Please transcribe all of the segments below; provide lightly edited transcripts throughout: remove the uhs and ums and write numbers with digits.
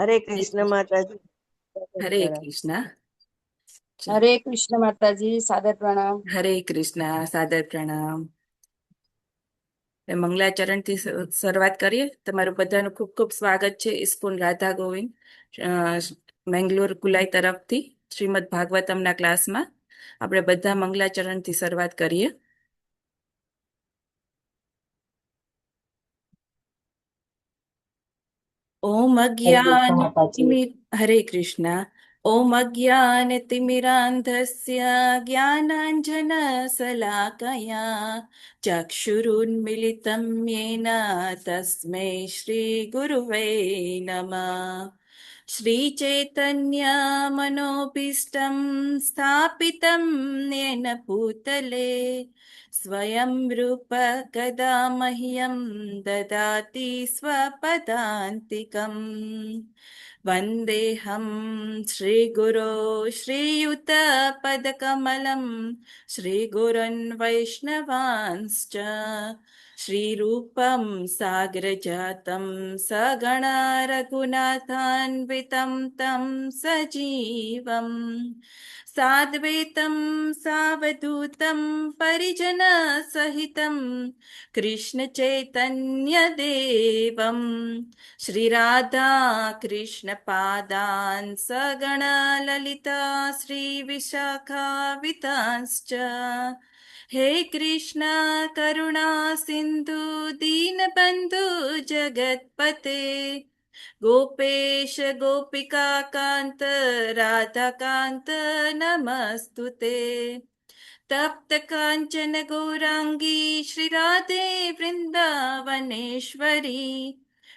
હરે કૃષ્ણ માતાજી. હરે કૃષ્ણ. હરે કૃષ્ણ માતાજી, સાદર પ્રણામ. હરે કૃષ્ણ, સાદર પ્રણામ. મંગલાચરણથી શરૂઆત કરીએ. તમારું બધાનું ખૂબ ખૂબ સ્વાગત છે ઇસ્કોન રાધા ગોવિંદ મેંગલોર કુલાઈ તરફથી શ્રીમદ ભાગવતમના ક્લાસમાં. આપણે બધા મંગલાચરણથી શરૂઆત કરીએ. ઓમ અજ્ઞાન હરે કૃષ્ણ. ઓમ અજ્ઞાનતિમિરાન્ધસ્ય જ્ઞાનાંજનશલાકયા ચક્ષુરુન્મિલિतं येन તસ્मै શ્રીગુરુવે નમઃ. શ્રીચૈતન્યમનોભીષ્ટં સ્થાપિतं येन भूतले स्वयं रूप कदा मह्यं ददाति स्वपदान्तिकम्. वन्देऽहं श्रीगुरो श्रीयुतपदकमलं श्रीगुरुन् वैष्णवांश्च श्रीरूपं सागरजातं सगणा रघुनाथान्वितं तं सजीवम् साद्वैतं सावधूतं परिजनसहितं कृष्णचैतन्यदेवं श्रीराधा कृष्णपादान् सगणा ललिता श्रीविशाखावितांश्च हे कृष्ण करुणा सिन्धु दीनबन्धु जगत्पते गोपेश गोपिका कान्त राधाकान्त नमस्तुते. तप्त काञ्चन गौराङ्गी श्रीराधे वृन्दावनेश्वरी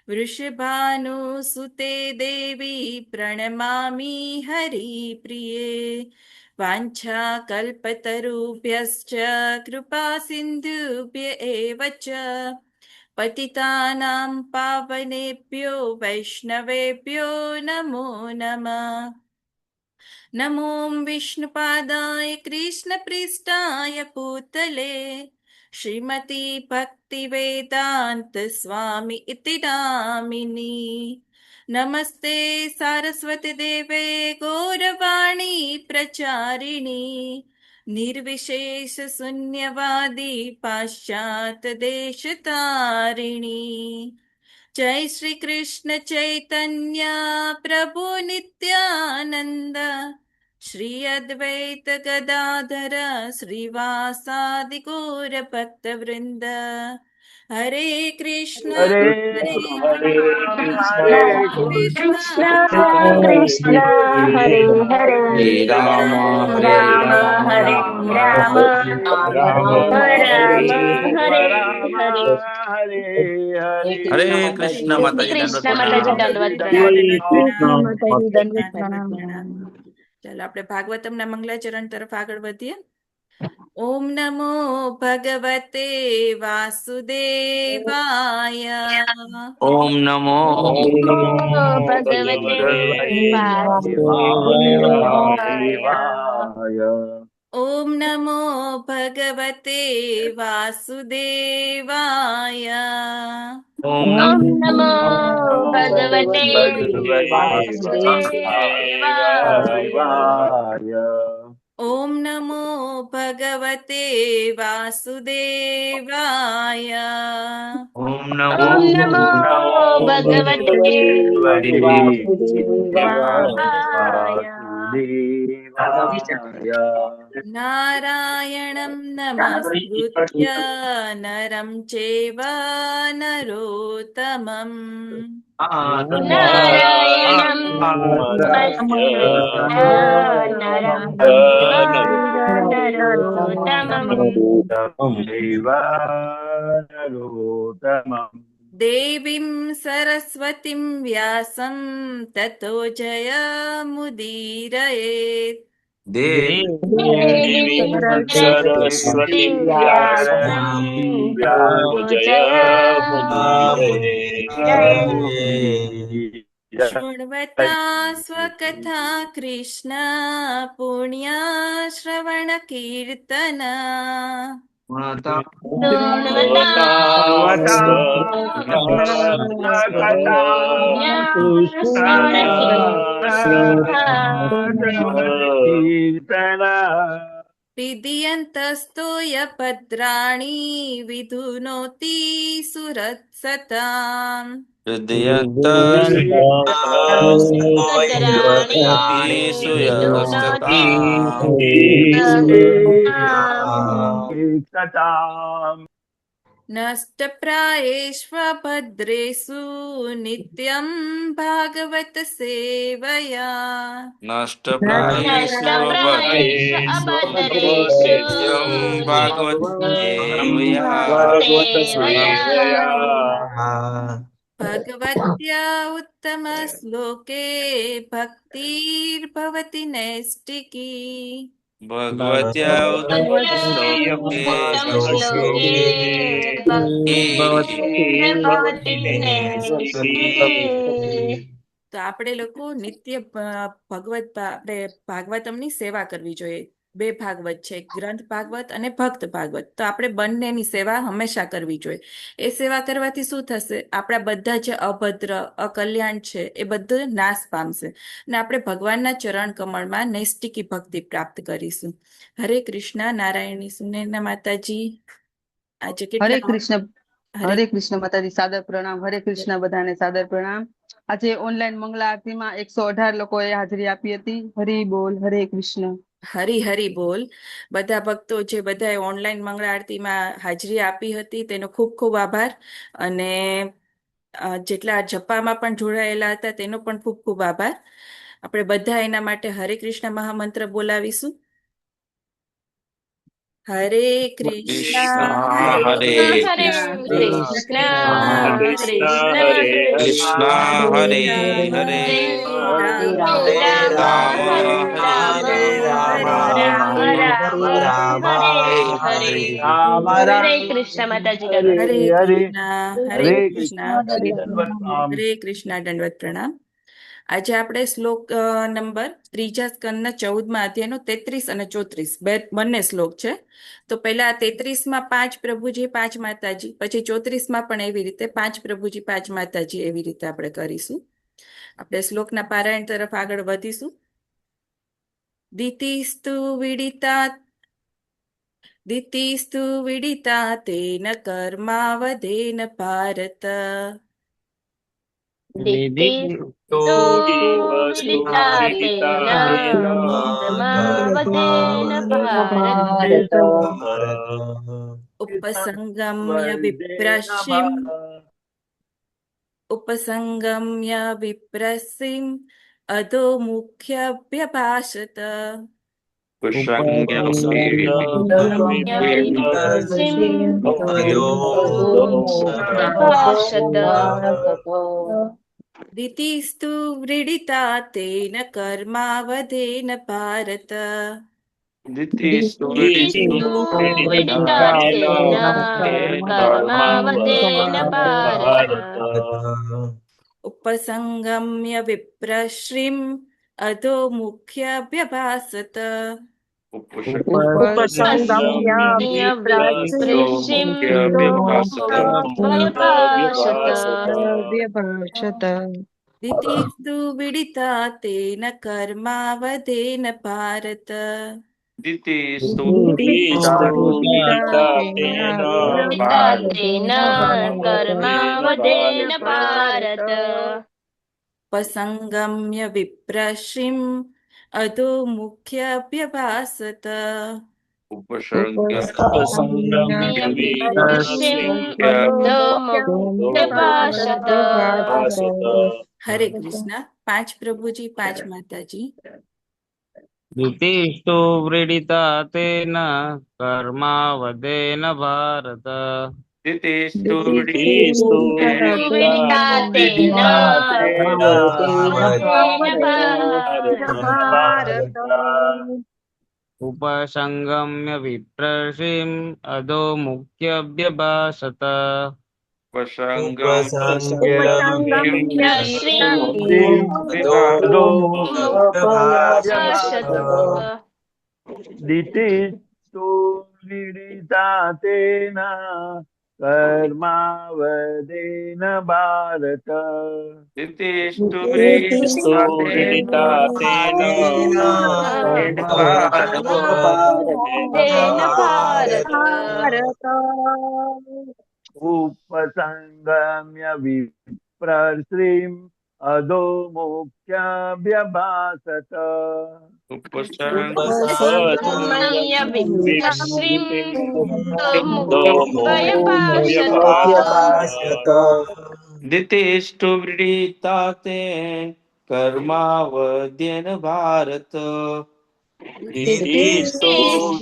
वृषभानुसुते देवी प्रणमामि हरिप्रिये. वाञ्छाकल्पतरुभ्यश्च कृपा सिन्धुभ्य एव च पतितानां पावनेभ्यो वैष्णवेभ्यो नमो नमः. नमो विष्णुपादाय कृष्णप्रेष्ठाय भूतले श्रीमती भक्तिवेदान्त स्वामी इति नामिनी. नमस्ते सारस्वती देवे गौरवाणी प्रचारिणी निर्विशेष शून्यवादी पाश्चात्य देशतारिणी. जय श्री कृष्ण चैतन्य प्रभु नित्यानंद श्री अद्वैत गदाधर श्रीवासादि गौर भक्त वृंद. हरे कृष्ण हरे हरे हरे कृष्ण हरे कृष्ण कृष्ण कृष्ण कृष्ण हरे हरे हरे राम राम हरे राम राम हरे राम राम राम राम हरे राम हरे. हरे हरे हरे जय कृष्ण श्री माताजी दंडवत कृष्ण माताजी, प्रणाम। दंडवत प्रणाम. जय कृष्ण कृष्ण माताजी, दंडवत દંડવત प्रणाम. પ્રણામ. ચાલો આપણે ભાગવતમના મંગલાચરણ તરફ આગળ વધીએ. ઓમ નમો ભગવતે વાસુદેવાય. ओम नमो ओम नमो भगवते भगवते वासुदेवाय. वासुदेवाय ઓમ નમો ભગવતે વાસુદેવાય. ओम ओम नमो नमो भगवते भगवते वासुदेवाय. वासुदेवाय ઓમ નમો ભગવતે વાસુદેવાય. ओम नमो ओम नमो ओम नमो भगवते भगवते भगवते वासुदेवाय. वासुदेवाय નારાયણં નમસ્કૃત્ય નરં ચૈવ નરોત્તમં नारायणं नमस्कृत्य नरं चैव नरोत्तमम् नरोत्तमम् દેવીં સરસ્વતીં વ્યાસં તતો જયમુદીરયેत्. देवीं देवी सरस्वतीं व्यासं ततो जयमुदीरये. शृण्वता स्वकथा कृष्ण पुण्या श्रवणकीर्तना ગુણતા ગુણવતાં વિધિયંતસ્તોય ભદ્રાણી વિધુનોતિ સુરત્સતામ હૃદયંત નષ્ટપ્રાયેષ્વભદ્રેષુ નિત્યં ભાગવત સેવયા નષ્ટપ્રાયેષ અભદ્રેષુ ભાગવત સેવયા ભગવત્યા ઉત્તમ શ્લોકે ભક્તિર્ભવતિ નૈષ્ટિકી ભગવત્યા ઉત્તમ શ્લોકે ભક્તિ નૈષ્ટિકી. તો આપણે લોકો નિત્ય આપણે ભાગવતમની સેવા કરવી જોઈએ. બે ભાગવત છે, ગ્રંથ ભાગવત અને ભક્ત ભાગવત. તો આપણે બંનેની સેવા હંમેશા કરવી જોઈએ. એ સેવા કરવાથી શું થશે? આપણા બધા જે અભદ્ર અકલ્યાણ છે એ બધું નાશ પામશે અને આપણે ભગવાનના ચરણ કમળમાં નૈષ્ટિકી ભક્તિ પ્રાપ્ત કરીશું. હરે કૃષ્ણ. નારાયણી સુનેના માતાજી. આજે હરે કેટલા કૃષ્ણ. હરે કૃષ્ણ માતાજી, સાદર પ્રણામ. હરે કૃષ્ણ બધાને સાદર પ્રણામ. આજે ઓનલાઈન મંગલા આરતીમાં 118 લોકોએ હાજરી આપી હતી. હરી બોલ. હરે કૃષ્ણ. હરી હરી બોલ. બધા ભક્તો જે બધાએ ઓનલાઈન મંગળા આરતીમાં હાજરી આપી હતી તેનો ખૂબ ખૂબ આભાર. અને જેટલા જપામાં પણ જોડાયેલા હતા તેનો પણ ખૂબ ખૂબ આભાર. આપણે બધા એના માટે હરે કૃષ્ણ મહામંત્ર બોલાવીશું. હરે કૃષ્ણ હરે હરે કૃષ્ણ કૃષ્ણ કૃષ્ણ કૃષ્ણ હરે હરે હરે રામ રામ રામ રામ હરે રામ રામ રામ હરે હરે. હરે કૃષ્ણ માતાજી. હરે હરે કૃષ્ણ હરે હરે કૃષ્ણ કૃષ્ણ. હરે કૃષ્ણ. દંડવત પ્રણામ. આજે આપણે શ્લોક નંબર ત્રીજા સ્કંદના 14મા અધ્યાયનો 33 અને 34 બંને શ્લોક છે. તો પહેલા 33માં 5 પ્રભુજી 5 માતાજી, પછી 34માં પણ એવી રીતે 5 પ્રભુજી 5 માતાજી, એવી રીતે આપણે કરીશું. આપણે શ્લોકના પારાયણ તરફ આગળ વધીશું. દિતિસ્તુ વિડિતા તેન કર્માવધેન ભારત દિત્તિ તો વિદિતા તેન કર્માવધેન ભારત. ઉપસંગમ્ય વિપ્રસિમ અધોમુખ્યભ્યભાષત ભાષત. દિતિસ્તુ વ્રીડિતા તેન કર્માવધેન ભારત વિદિતા તેન કર્માવધેન ભારત. ઉપસંગમ્ય વિપ્રશ્રીમ અધોમુખ્યભ્યભાષત ઉપસંગમ્ય વિપ્રશ્રીમ વ્યભાષત. દિતિસ્તુ વિડિતા તેન કર્માવધેન ભારત વિદિતા તેન કર્માવધેન ભારત. ઉપસંગમ્ય વિપ્રશ્રીમ અધોમુખ્યભ્યભાષત હરે કૃષ્ણ. 5 પ્રભુજી 5 માતાજી. દિતિસ્તુ વ્રીડિતા તેન કર્માવધેન ભારત વિદિતા તેન ભારત. ઉપસંગમ્ય વિપ્રસિમ અધોમુખ્યભ્યભાષત ભાષત. व्रीडिता तेन कर्मावदेन भारत दितिस्तु दितिस्तु व्रीडिता तेन भारत तेन भारत उपसंगम्य विप्रश्रीम् अधोमुख्याभ्यभासत उपसंगमय विप्रश्रीं उपसंगम्य मुक्तमुभयभाषत दितिस्तु व्रीडिता तेन कर्मावद्येन भारत दितिस्तु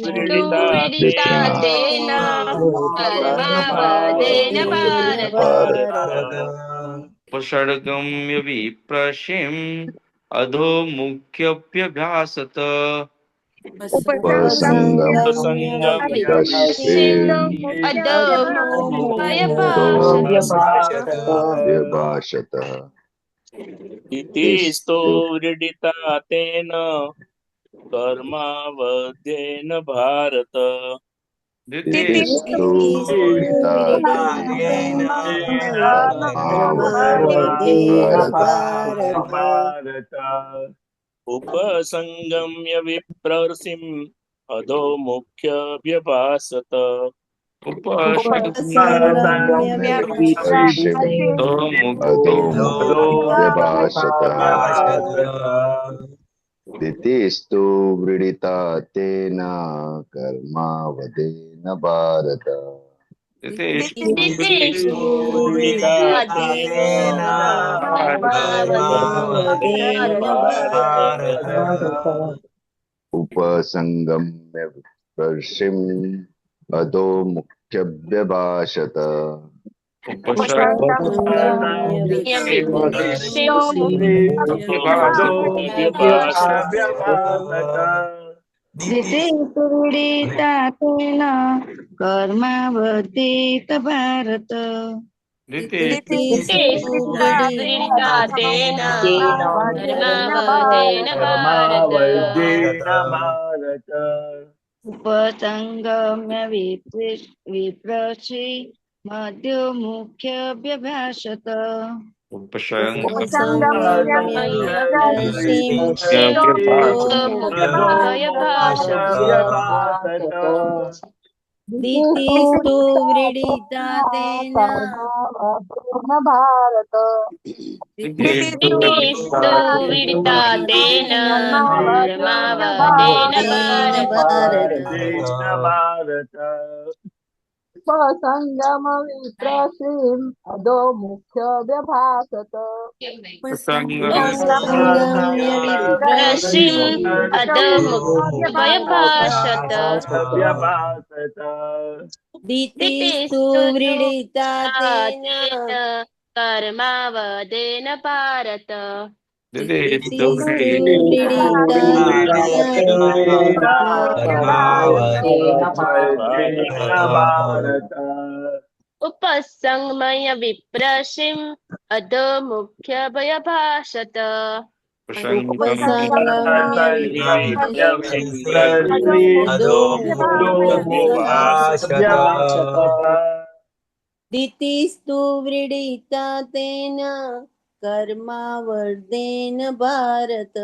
व्रीडिता तेन कर्मावदेन भारत उपसर्गम्य विप्रशिम् अधोमुख्यभ्यभासत उपसङ्गम्य विप्रश्रीं अधोमुखभयभाषत व्यभाषतः इतिस्तो व्रीडिता तेन कर्मावधेन भारत तितिस्तु वृडिता तेन कर्मावदेन भारत भारत उपसंगम्य विप्रसिम अधो मुख्य व्यभासत उपसङ्गम्य विप्रशिम् अधोमुखोऽभ्यभाषतः तितिस्तु वृडिता तेन कर्मावदेन भारत दितिस्तु व्रीडिता तेन कर्मावदेन भारत उपसङ्गम्य विप्रशिम् अधोमुख्यभ्यभाषत विप्रश्रीं व्यभासत दितिस्तुरीडिता तेन कर्मावतीत भारत दितिस्तु व्रीडिता तेन कर्मावदेन भारत कर्मावदेन भारत उपसंगम्य विप्रशी मध्यो मुख्य व्यभाषत उपसंगम्य विप्रश्रीं अधोमुखभयभाषत दितिस्तु वृडिता तेन दितिस्तु व्रीडिता तेन कर्मावदेन भारत भारत उपसंगम विप्रशीम अधो मुख्य व्यभासत उपसंगम्य विप्रश्रीं विप्रशीम अधोमुखभयभाषत व्यभासत दितिस्तु दितिस्तु वृडिता तेन कर्मावदेन भारत दितिस्तु वृडिता तेन भारत उपसंगमय विप्रशिम अधोमुख्यभयभाषत उपसंगम्य दितिस्तु वृडिता तेन कर्मावर्धेन भारत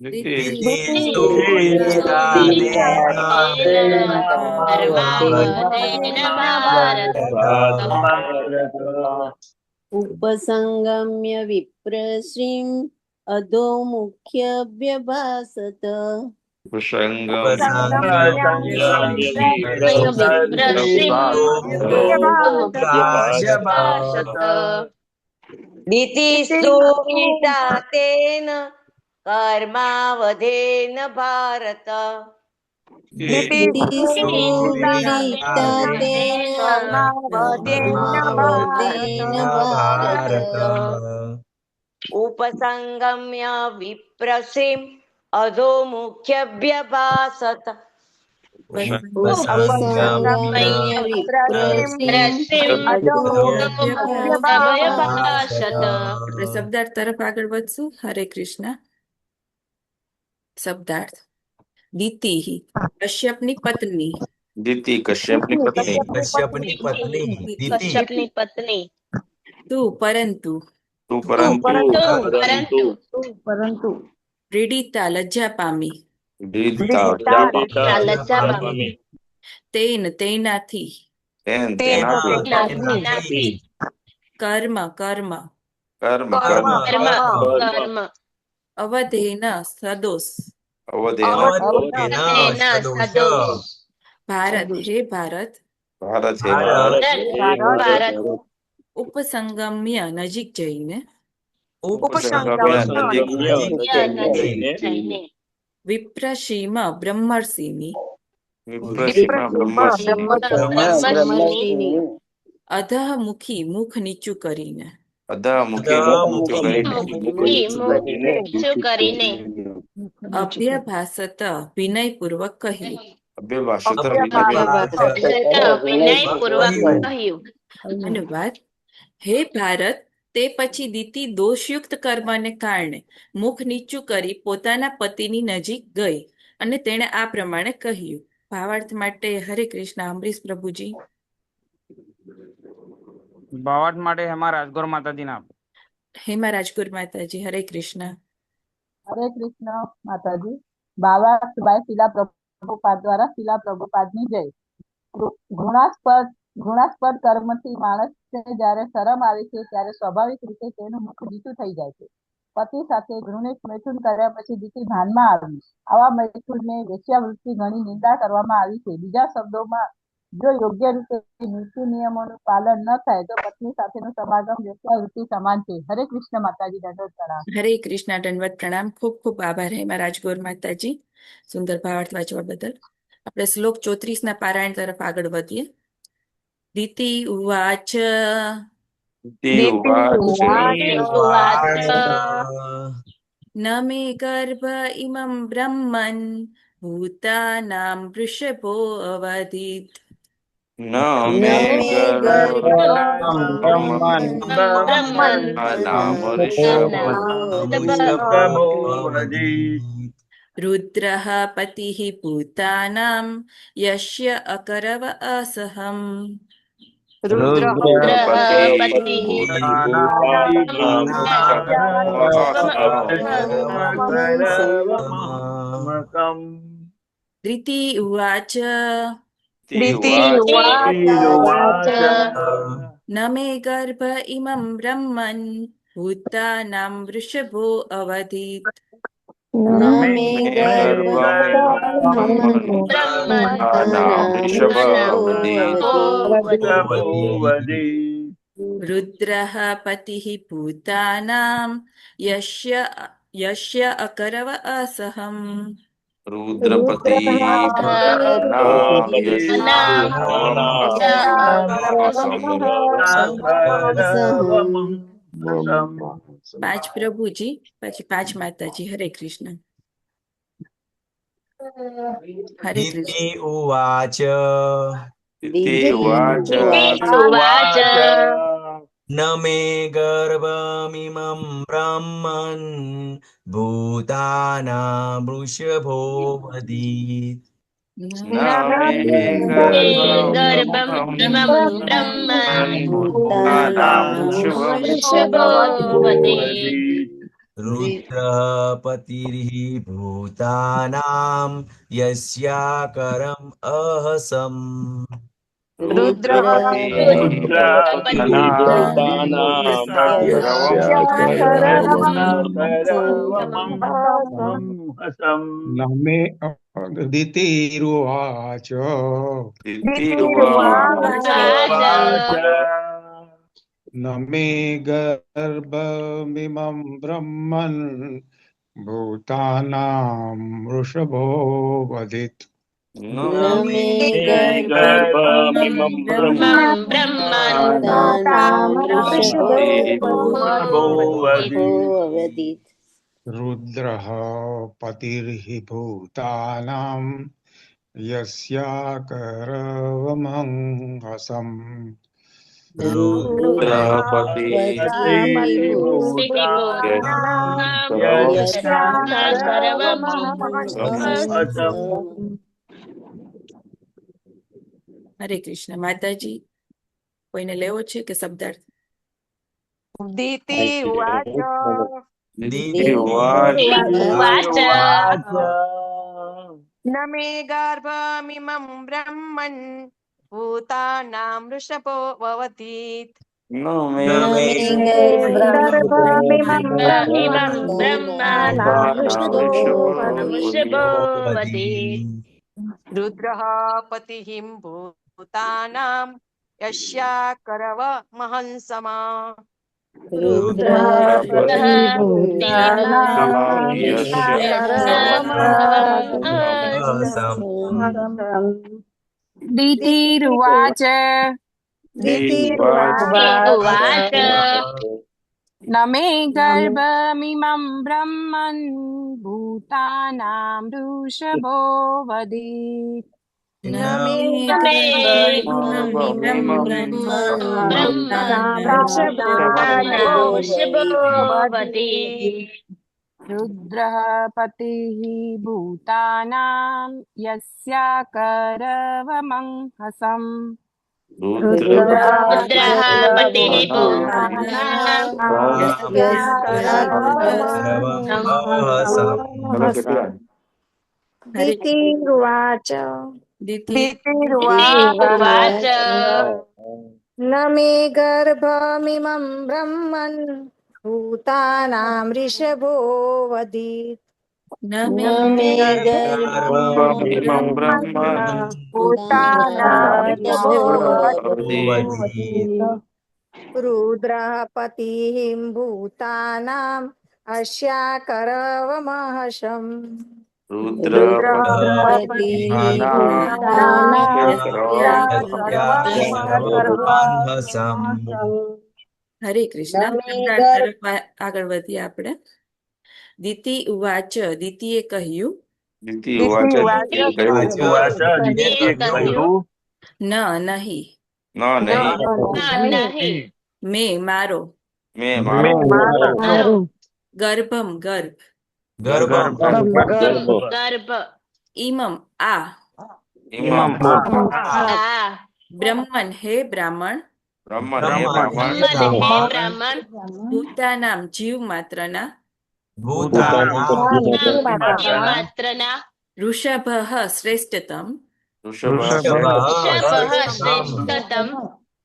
दितिस्तु व्रीडिता तेन कर्मावदेन भारत उपसंगम्य विप्रश्रीम् अधोमुख्य व्यभासत विप्रशिम अधोमुखभयभाषत दितिस्तु वृडिता तेन कर्मावधेन भारत दितिस्तु वृडिता तेन कर्मावर्धेन भारत उपसंगम्य विप्रसिम अधोमुख्यभ्यभासत उपसंगम्य विप्रश्रीम् अधोमुखभयभाषत આપણે શબ્દાર્થ તરફ આગળ વધશું. હરે કૃષ્ણ. શબ્દાર્થ. દીતિ કશ્યપની પત્ની, દીતિ કશ્યપની પત્ની. કશ્યપની પત્ની દીતિ કશ્યપની પત્ની. તું પરંતુ તું પરંતુ પરંતુ પીડિતા લજ્જા પામી. દીતા લજ્જા પામી. તેનાથી તેનાથી કર્મ કર્મ કર્મ અવધેન સદોષ. અવધેના સદોષ. ભારત હે ભારત ભારત ઉપસંગમ્ય નજીક જઈને નજીક જઈને વિપ્રશીમ બ્રહ્મર્ષિની બ્રહ્મર્ષિની અધઃમુખી મુખ નીચું કરીને નીચું કરીને અભ્યભાસત વિનયપૂર્વક કહ્યું. વિનયપૂર્વક કહ્યું. અનુવાદ: હે ભારત, તે પછી દીતિ દોષયુક્ત કર્મને કારણે મુખ નીચું કરી પોતાના પતિની નજીક ગઈ અને તેણે આ પ્રમાણે કહ્યું. ભાવાર્થ માટે હરે કૃષ્ણ. અમરીશ પ્રભુજી. ભાવાર્થ માટે હેમા રાજગોર માતાજીના. હેમા રાજગુર માતાજી. હરે કૃષ્ણ. હરે કૃષ્ણ માતાજી. ભાવાર્થ બાય શીલા પ્રભુપાદ દ્વારા શીલા પ્રભુપાદની જય. ઘૃણાસ્પદ કર્મથી માણસને જ્યારે શરમ આવે છે ત્યારે સ્વાભાવિક રીતે તેનું મુખ નીચું થઈ જાય છે. પતિ સાથે ઘૃણિત મૈથુન કર્યા પછી દીતિ ભાનમાં આવી. આવા મૈથુનને વેશ્યાવૃત્તિ ગણી નિંદા કરવામાં આવી છે. બીજા શબ્દોમાં, જો યોગ્ય રીતે નીતિ નિયમોનું પાલન ન થાય તો પત્ની સાથેનું સમાગમ વેશ્યાવૃત્તિ સમાન છે. હરે કૃષ્ણ માતાજી. દંડવત પ્રણામ. હરે કૃષ્ણ. દંડવત પ્રણામ. ખૂબ ખૂબ આભાર હેમા રાજગોર માતાજી, સુંદર ભાવાર્થ વાંચવા બદલ. આપણે શ્લોક 34 ના પારાયણ તરફ આગળ વધીએ. દીતિ ઉવાચ ન મે ગર્ભ ઇમં બ્રહ્મન ભૂતાનાં વૃષભો અવધિત. ન મે રુદ્રઃ પતિઃ ભૂતાનાં યસ્ય અકરવ અસહમ. દીતિ ઉવાચ ન મે ગર્ભ ઇમં બ્રહ્મન ભૂતાનાં વૃષભો અવધિત. રુદ્રઃ પતિઃ ભૂતાનાં યસ્ય અકરવ અસહમ. રુદ્રપતિ પાંચ પ્રભુજી, પછી પાંચ માતાજી. હરે કૃષ્ણ. હરે કૃષ્ણ. ઉવાચ ન મે ગર્ભમિમં બ્રહ્મન ભૂતાનાં વૃષભો વદીત. રુદ્રપતિર્હિ ભૂતાનાં યસ્યાકરમ અહસમ. દીતિરુવાચ ન મે ગર્ભમિમં બ્રહ્મન ભૂતાનાં વૃષભો વધિત. રુદ્રઃ પતિર્હિ ભૂતાનાં યસ્યાકરવમં હસમ. હરે કૃષ્ણ. માતાજી કોઈને લેવો છે કે શબ્દાર્થ? દીતિ ઉવાચ ઉવાચ ન મે ગર્ભમિમં બ્રહ્મન ભૂતાનાં વૃષભો ભવતીત ન મે ઇમં બ્રહ્માનામૃષભો વદેત રુદ્રઃ પતિહિં ભૂતાનાં યસ્યા કરવ મહંસમા દીતિરુવાચ ઉવાચ ન મે ગર્ભમિમં બ્રહ્મન ભૂતાનાં વૃષભો વદેત રુદ્રઃ પતિઃ ભૂતાનાં યસ્યા કરવમં હસમ દીતિરુવાચ ઉવાચ ન મે ગર્ભમિમં બ્રહ્મન ભૂતાનાં વૃષભો વદેત ન મે ગર્ભમિમં બ્રહ્મન રુદ્રઃ પતિઃ ભૂતાનાં અસ્યા કરવમહસમ હરે કૃષ્ણ. શબ્દાર્થ તરફ આગળ વધીએ આપણે. દીતિ ઉવાચ, દીતિએ કહ્યું. ન નહીં. મેં મારો. ગર્ભમ ગર્ભ. ગર્ભ. ઇમમ આ. બ્રહ્મન હે બ્રાહ્મણ. ભૂતાનામ જીવ માત્રના. ઋષભ શ્રેષ્ઠતમ.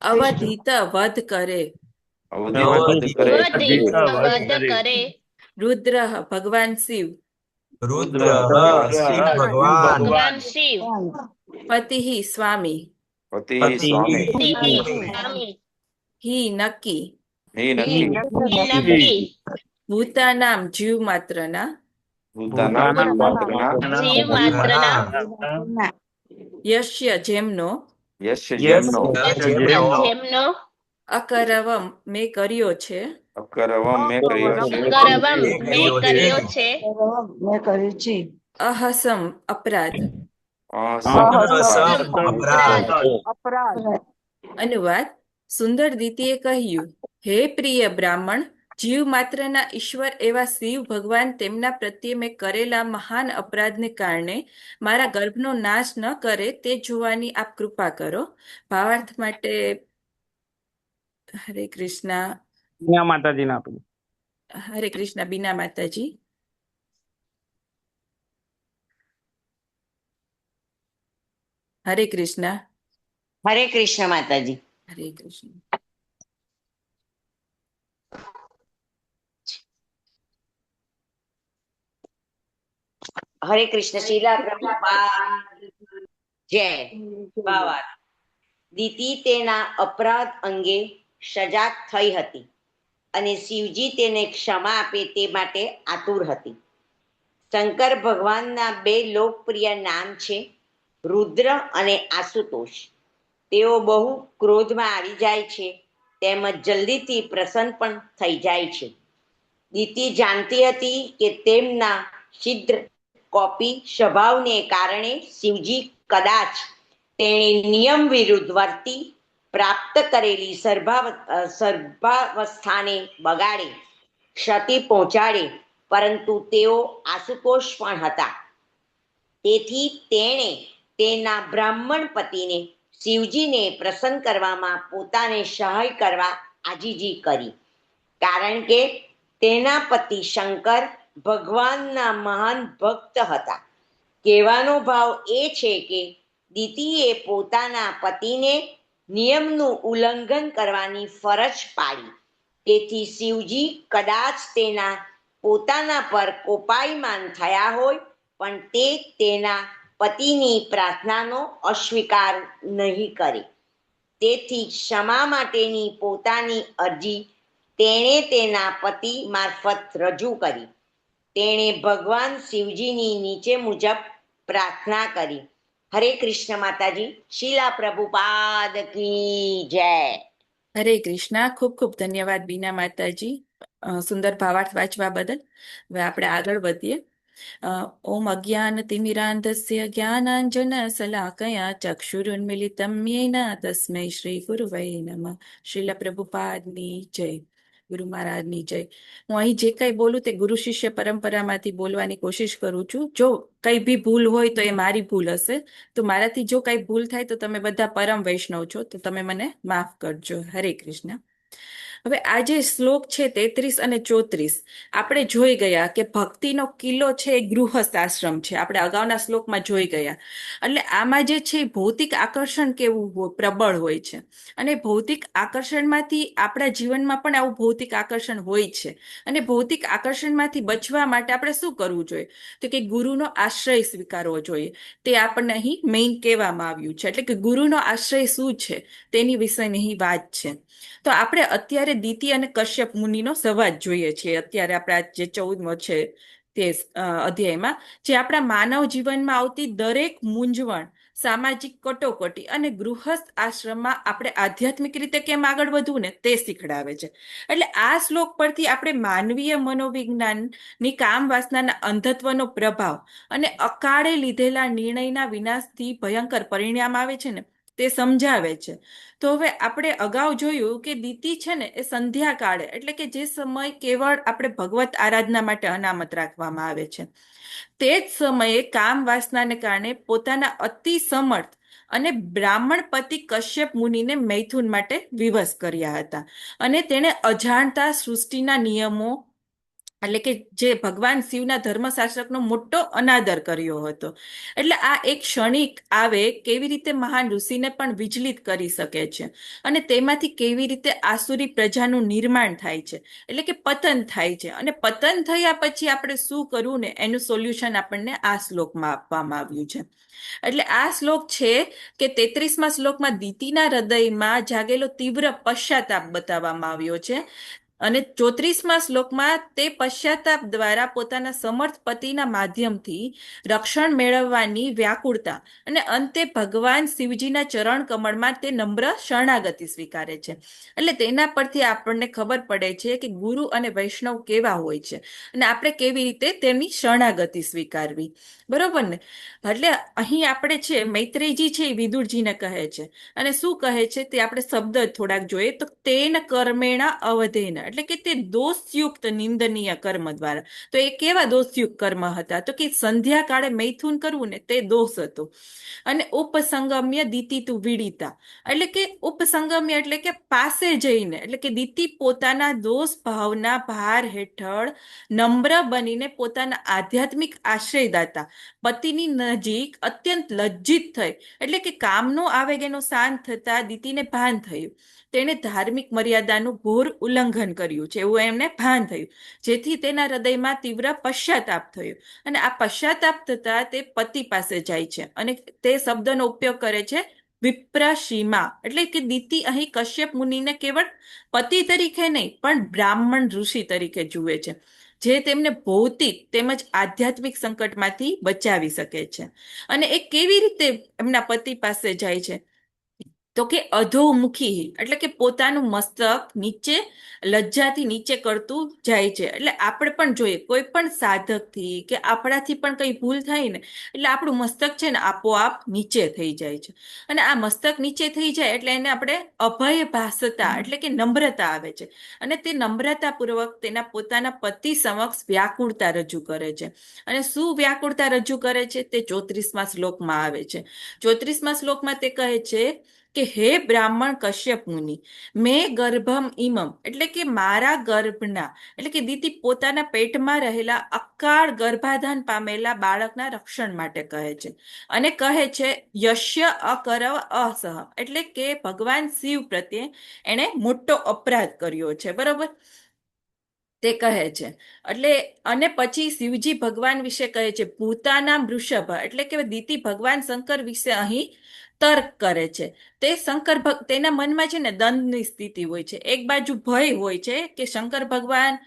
અવધિત વધ કરે. રુદ્ર ભગવાન શિવ. પતિ સ્વામી. હિ નક્કી. ભૂતાનામ જીવ માત્રના. યશ્ય જેમનો. અકરવમ મેં કર્યો છે. અહસમ અપરાધ. અનુવાદ. સુંદર દીતિએ કહ્યું, હે પ્રિય બ્રાહ્મણ, જીવ માત્રના ઈશ્વર એવા શિવ ભગવાન તેમના પ્રત્યે મેં કરેલા મહાન અપરાધને કારણે મારા ગર્ભનો નાશ ન કરે તે જોવાની આપ કૃપા કરો. ભાવાર્થ માટે હરે કૃષ્ણ. માતાજીને આપું. હરે કૃષ્ણ. બીના માતાજી. હરે કૃષ્ણ. હરે કૃષ્ણ માતાજી. હરે કૃષ્ણ. હરે કૃષ્ણ. શીલા પ્રભુપાદ જય. ભાવાર્થ. દીતિ તેના અપરાધ અંગે સજાગ થઈ હતી અને શિવજી તેને ક્ષમા આપે તે માટે આતુર હતી. શંકર ભગવાનના બે લોકપ્રિય નામ છે રુદ્ર અને આશુતોષ. તેઓ બહુ ક્રોધમાં આવી જાય છે તેમજ જલ્દીથી પ્રસન્ન પણ થઈ જાય છે. દીતિ જાણતી હતી કે તેમના સિદ્ધ કોપી સ્વભાવને કારણે શિવજી કદાચ તેણે નિયમ વિરુદ્ધ વર્તી પ્રાપ્ત કરેલી સર્વાવસ્થાને બગાડે, ક્ષતિ પહોંચાડે, પરંતુ તેઓ આશુતોષ પણ હતા. તેથી તેણે તેના બ્રાહ્મણ પતિને શિવજીને પ્રસન્ન કરવામાં પોતાને સહાય કરવા આજીજી કરી, કારણ કે તેના પતિ શંકર ભગવાનના મહાન ભક્ત હતા. કહેવાનો ભાવ એ છે કે દિતિએ પોતાના પતિને નિયમનું ઉલ્લંઘન કરવાની ફરજ પાડી. તેથી શિવજી કદાચ પોતાના પર કોપાયમાન થયા હોય, પણ તે તેના પતિની પ્રાર્થનાનો અસ્વીકાર નહીં કરે. તેથી ક્ષમા માટેની પોતાની અરજી તેણે તેના પતિ મારફત રજૂ કરી. તેણે ભગવાન શિવજીની નીચે મુજબ પ્રાર્થના કરી. હરે કૃષ્ણ માતાજી. શીલા પ્રભુપાદ કી જય. હરે કૃષ્ણ. ખૂબ ખૂબ ધન્યવાદ બીના માતાજી, સુંદર ભાવાર્થ વાંચવા બદલ. હવે આપણે આગળ વધીએ. ઓમ અજ્ઞાન તિમિરાંધસ્ય જ્ઞાનાંજન શલાકયા ચક્ષુરુન્મિલિતમ યેન તસ્મૈ શ્રી ગુરુવૈ નમઃ. શીલ પ્રભુપાદની જય. ગુરુ મહારાજની જય. હું અહીં જે કઈ બોલું તે ગુરુ શિષ્ય પરંપરામાંથી બોલવાની કોશિશ કરું છું. જો કઈ બી ભૂલ હોય તો એ મારી ભૂલ હશે. તો મારાથી જો કઈ ભૂલ થાય તો તમે બધા પરમ વૈષ્ણવ છો, તો તમે મને માફ કરજો. હરે કૃષ્ણ. હવે આ જે શ્લોક છે 33 અને 34 આપણે જોઈ ગયા કે ભક્તિનો કિલ્લો છે એ ગૃહસ્થ આશ્રમ છે. આપણે અગાઉના શ્લોકમાં જોઈ ગયા. એટલે આમાં જે છે ભૌતિક આકર્ષણ કેવું પ્રબળ હોય છે, અને ભૌતિક આકર્ષણમાંથી આપણા જીવનમાં પણ આવું ભૌતિક આકર્ષણ હોય છે. અને ભૌતિક આકર્ષણમાંથી બચવા માટે આપણે શું કરવું જોઈએ? તો કે ગુરુનો આશ્રય સ્વીકારવો જોઈએ. તે આપણને અહીં મેઇન કહેવામાં આવ્યું છે. એટલે કે ગુરુનો આશ્રય શું છે તેની વિષયની અહીં વાત છે. તો આપણે અત્યારે દિતિ અને કશ્યપ મુનિનો સંવાદ જોઈએ છીએ. અત્યારે આપણા જે 14મો છે તે અધ્યાયમાં, જે આપણા માનવ જીવનમાં આવતી દરેક મૂંઝવણ, સામાજિક કટોકટી અને ગૃહસ્થ આશ્રમમાં આપણે આધ્યાત્મિક રીતે કેમ આગળ વધવું ને તે શીખડાવે છે. એટલે આ શ્લોક પરથી આપણે માનવીય મનોવિજ્ઞાનની કામ વાસનાના અંધત્વનો પ્રભાવ અને અકાળે લીધેલા નિર્ણયના વિનાશથી ભયંકર પરિણામ આવે છે ને તે સમજાવે છે. તો હવે આપણે અગાઉ જોયું કે દિતિ છે ને એ સંધ્યાકાળે, એટલે કે જે સમય કેવળ આપણે ભગવત આરાધના માટે અનામત રાખવામાં આવે છે, તે જ સમયે કામ વાસનાને કારણે પોતાના અતિ સમર્થ અને બ્રાહ્મણ પતિ કશ્યપ મુનિને મૈથુન માટે વિવશ કર્યા હતા. અને તેણે અજાણતા સૃષ્ટિના નિયમો, એટલે કે જે ભગવાન શિવના ધર્મશાસ્ત્રનો મોટો અનાદર કર્યો હતો. એટલે આ એક ક્ષણિક આવે કેવી રીતે મહાન ઋષિને પણ વિચલિત કરી શકે છે, અને તેમાંથી કેવી રીતે આસુરી પ્રજાનું નિર્માણ થાય છે, એટલે કે પતન થાય છે. અને પતન થયા પછી આપણે શું કરવું ને એનું સોલ્યુશન આપણને આ શ્લોકમાં આપવામાં આવ્યું છે. એટલે આ શ્લોક છે કે 33મા શ્લોકમાં દિતિના હૃદયમાં જાગેલો તીવ્ર પશ્ચાતાપ બતાવવામાં આવ્યો છે. અને 34મા શ્લોકમાં તે પશ્ચાતાપ દ્વારા પોતાના સમર્થ પતિના માધ્યમથી રક્ષણ મેળવવાની વ્યાકુળતા અને અંતે ભગવાન શિવજીના ચરણ કમળમાં તે નમ્ર શરણાગતિ સ્વીકારે છે. એટલે તેના પરથી આપણને ખબર પડે છે કે ગુરુ અને વૈષ્ણવ કેવા હોય છે, અને આપણે કેવી રીતે તેમની શરણાગતિ સ્વીકારવી. બરોબર ને? એટલે અહીં આપણે છે મૈત્રેયજી છે એ વિદુરજીને કહે છે, અને શું કહે છે તે આપણે શબ્દ થોડાક જોઈએ તો તેન કર્મેણા અવધેન, એટલે કે તે દોષયુક્ત નિંદનીય કર્મ દ્વારા. તો એ કેવા દોષયુક્ત કર્મ હતા? તો કે સંધ્યાકાળે મૈથુન કરવું ને તે દોષ હતો. અને ઉપસંગમ્ય દિતિ તું વિડિતા, એટલે કે ઉપસંગમ્ય એટલે કે પાસે જઈને, એટલે કે દિતિ પોતાના દોષ ભાવના ભાર હેઠળ નમ્ર બનીને પોતાના આધ્યાત્મિક આશ્રયદાતા પતિની નજીક અત્યંત લજ્જિત થઈ, એટલે કે કામનો આવેગ એનો શાંત થતા દિતિને ભાન થયું. તેણે ધાર્મિક મર્યાદાનું ઘોર ઉલ્લંઘન કર્યું છે એવું એમને ભાન થયું, જેથી તેના હૃદયમાં તીવ્ર પશ્ચાતાપ થયો. અને આ પશ્ચાતાપ થતા તે પતિ પાસે જાય છે, અને તે શબ્દનો ઉપયોગ કરે છે વિપ્રસીમા, એટલે કે દિતિ અહીં કશ્યપ મુનિને કેવળ પતિ તરીકે નહીં પણ બ્રાહ્મણ ઋષિ તરીકે જુએ છે, જે તેમને ભૌતિક તેમજ આધ્યાત્મિક સંકટમાંથી બચાવી શકે છે. અને એ કેવી રીતે એમના પતિ પાસે જાય છે? તો કે અધોમુખી એટલે કે પોતાનું મસ્તક નીચે લજ્જાથી નીચે કરતું જાય છે. એટલે આપણે પણ જોઈએ કોઈ પણ સાધકથી કે આપણાથી પણ કઈ ભૂલ થાય ને એટલે આપણું મસ્તક છે ને આપોઆપ નીચે થઈ જાય છે. અને આ મસ્તક નીચે થઈ જાય એટલે એને આપણે અભય ભાસતા એટલે કે નમ્રતા આવે છે. અને તે નમ્રતા પૂર્વક તેના પોતાના પતિ સમક્ષ વ્યાકુળતા રજૂ કરે છે. અને શું વ્યાકુળતા રજૂ કરે છે તે 34મા શ્લોકમાં આવે છે. 34મા શ્લોકમાં તે કહે છે કે હે બ્રાહ્મણ કશ્યપ મુનિ, મેં ગર્ભમ ઇમમ એટલે કે મારા ગર્ભના એટલે કે દીતિ પોતાના પેટમાં રહેલા અકાળ ગર્ભાધાન પામેલા બાળકના રક્ષણ માટે કહે છે. અને કહે છે યશ્ય અકરવ અસહ એટલે કે ભગવાન શિવ પ્રત્યે એણે મોટો અપરાધ કર્યો છે. બરોબર, તે કહે છે. એટલે અને પછી શિવજી ભગવાન વિશે કહે છે ભૂતાના વૃષભ એટલે કે દીતિ ભગવાન શંકર વિશે અહીં તર્ક કરે છે. તે તેના મનમાં છે ને દ્વંદ્વની સ્થિતિ હોય છે. એક બાજુ ભય હોય છે કે શંકર ભગવાન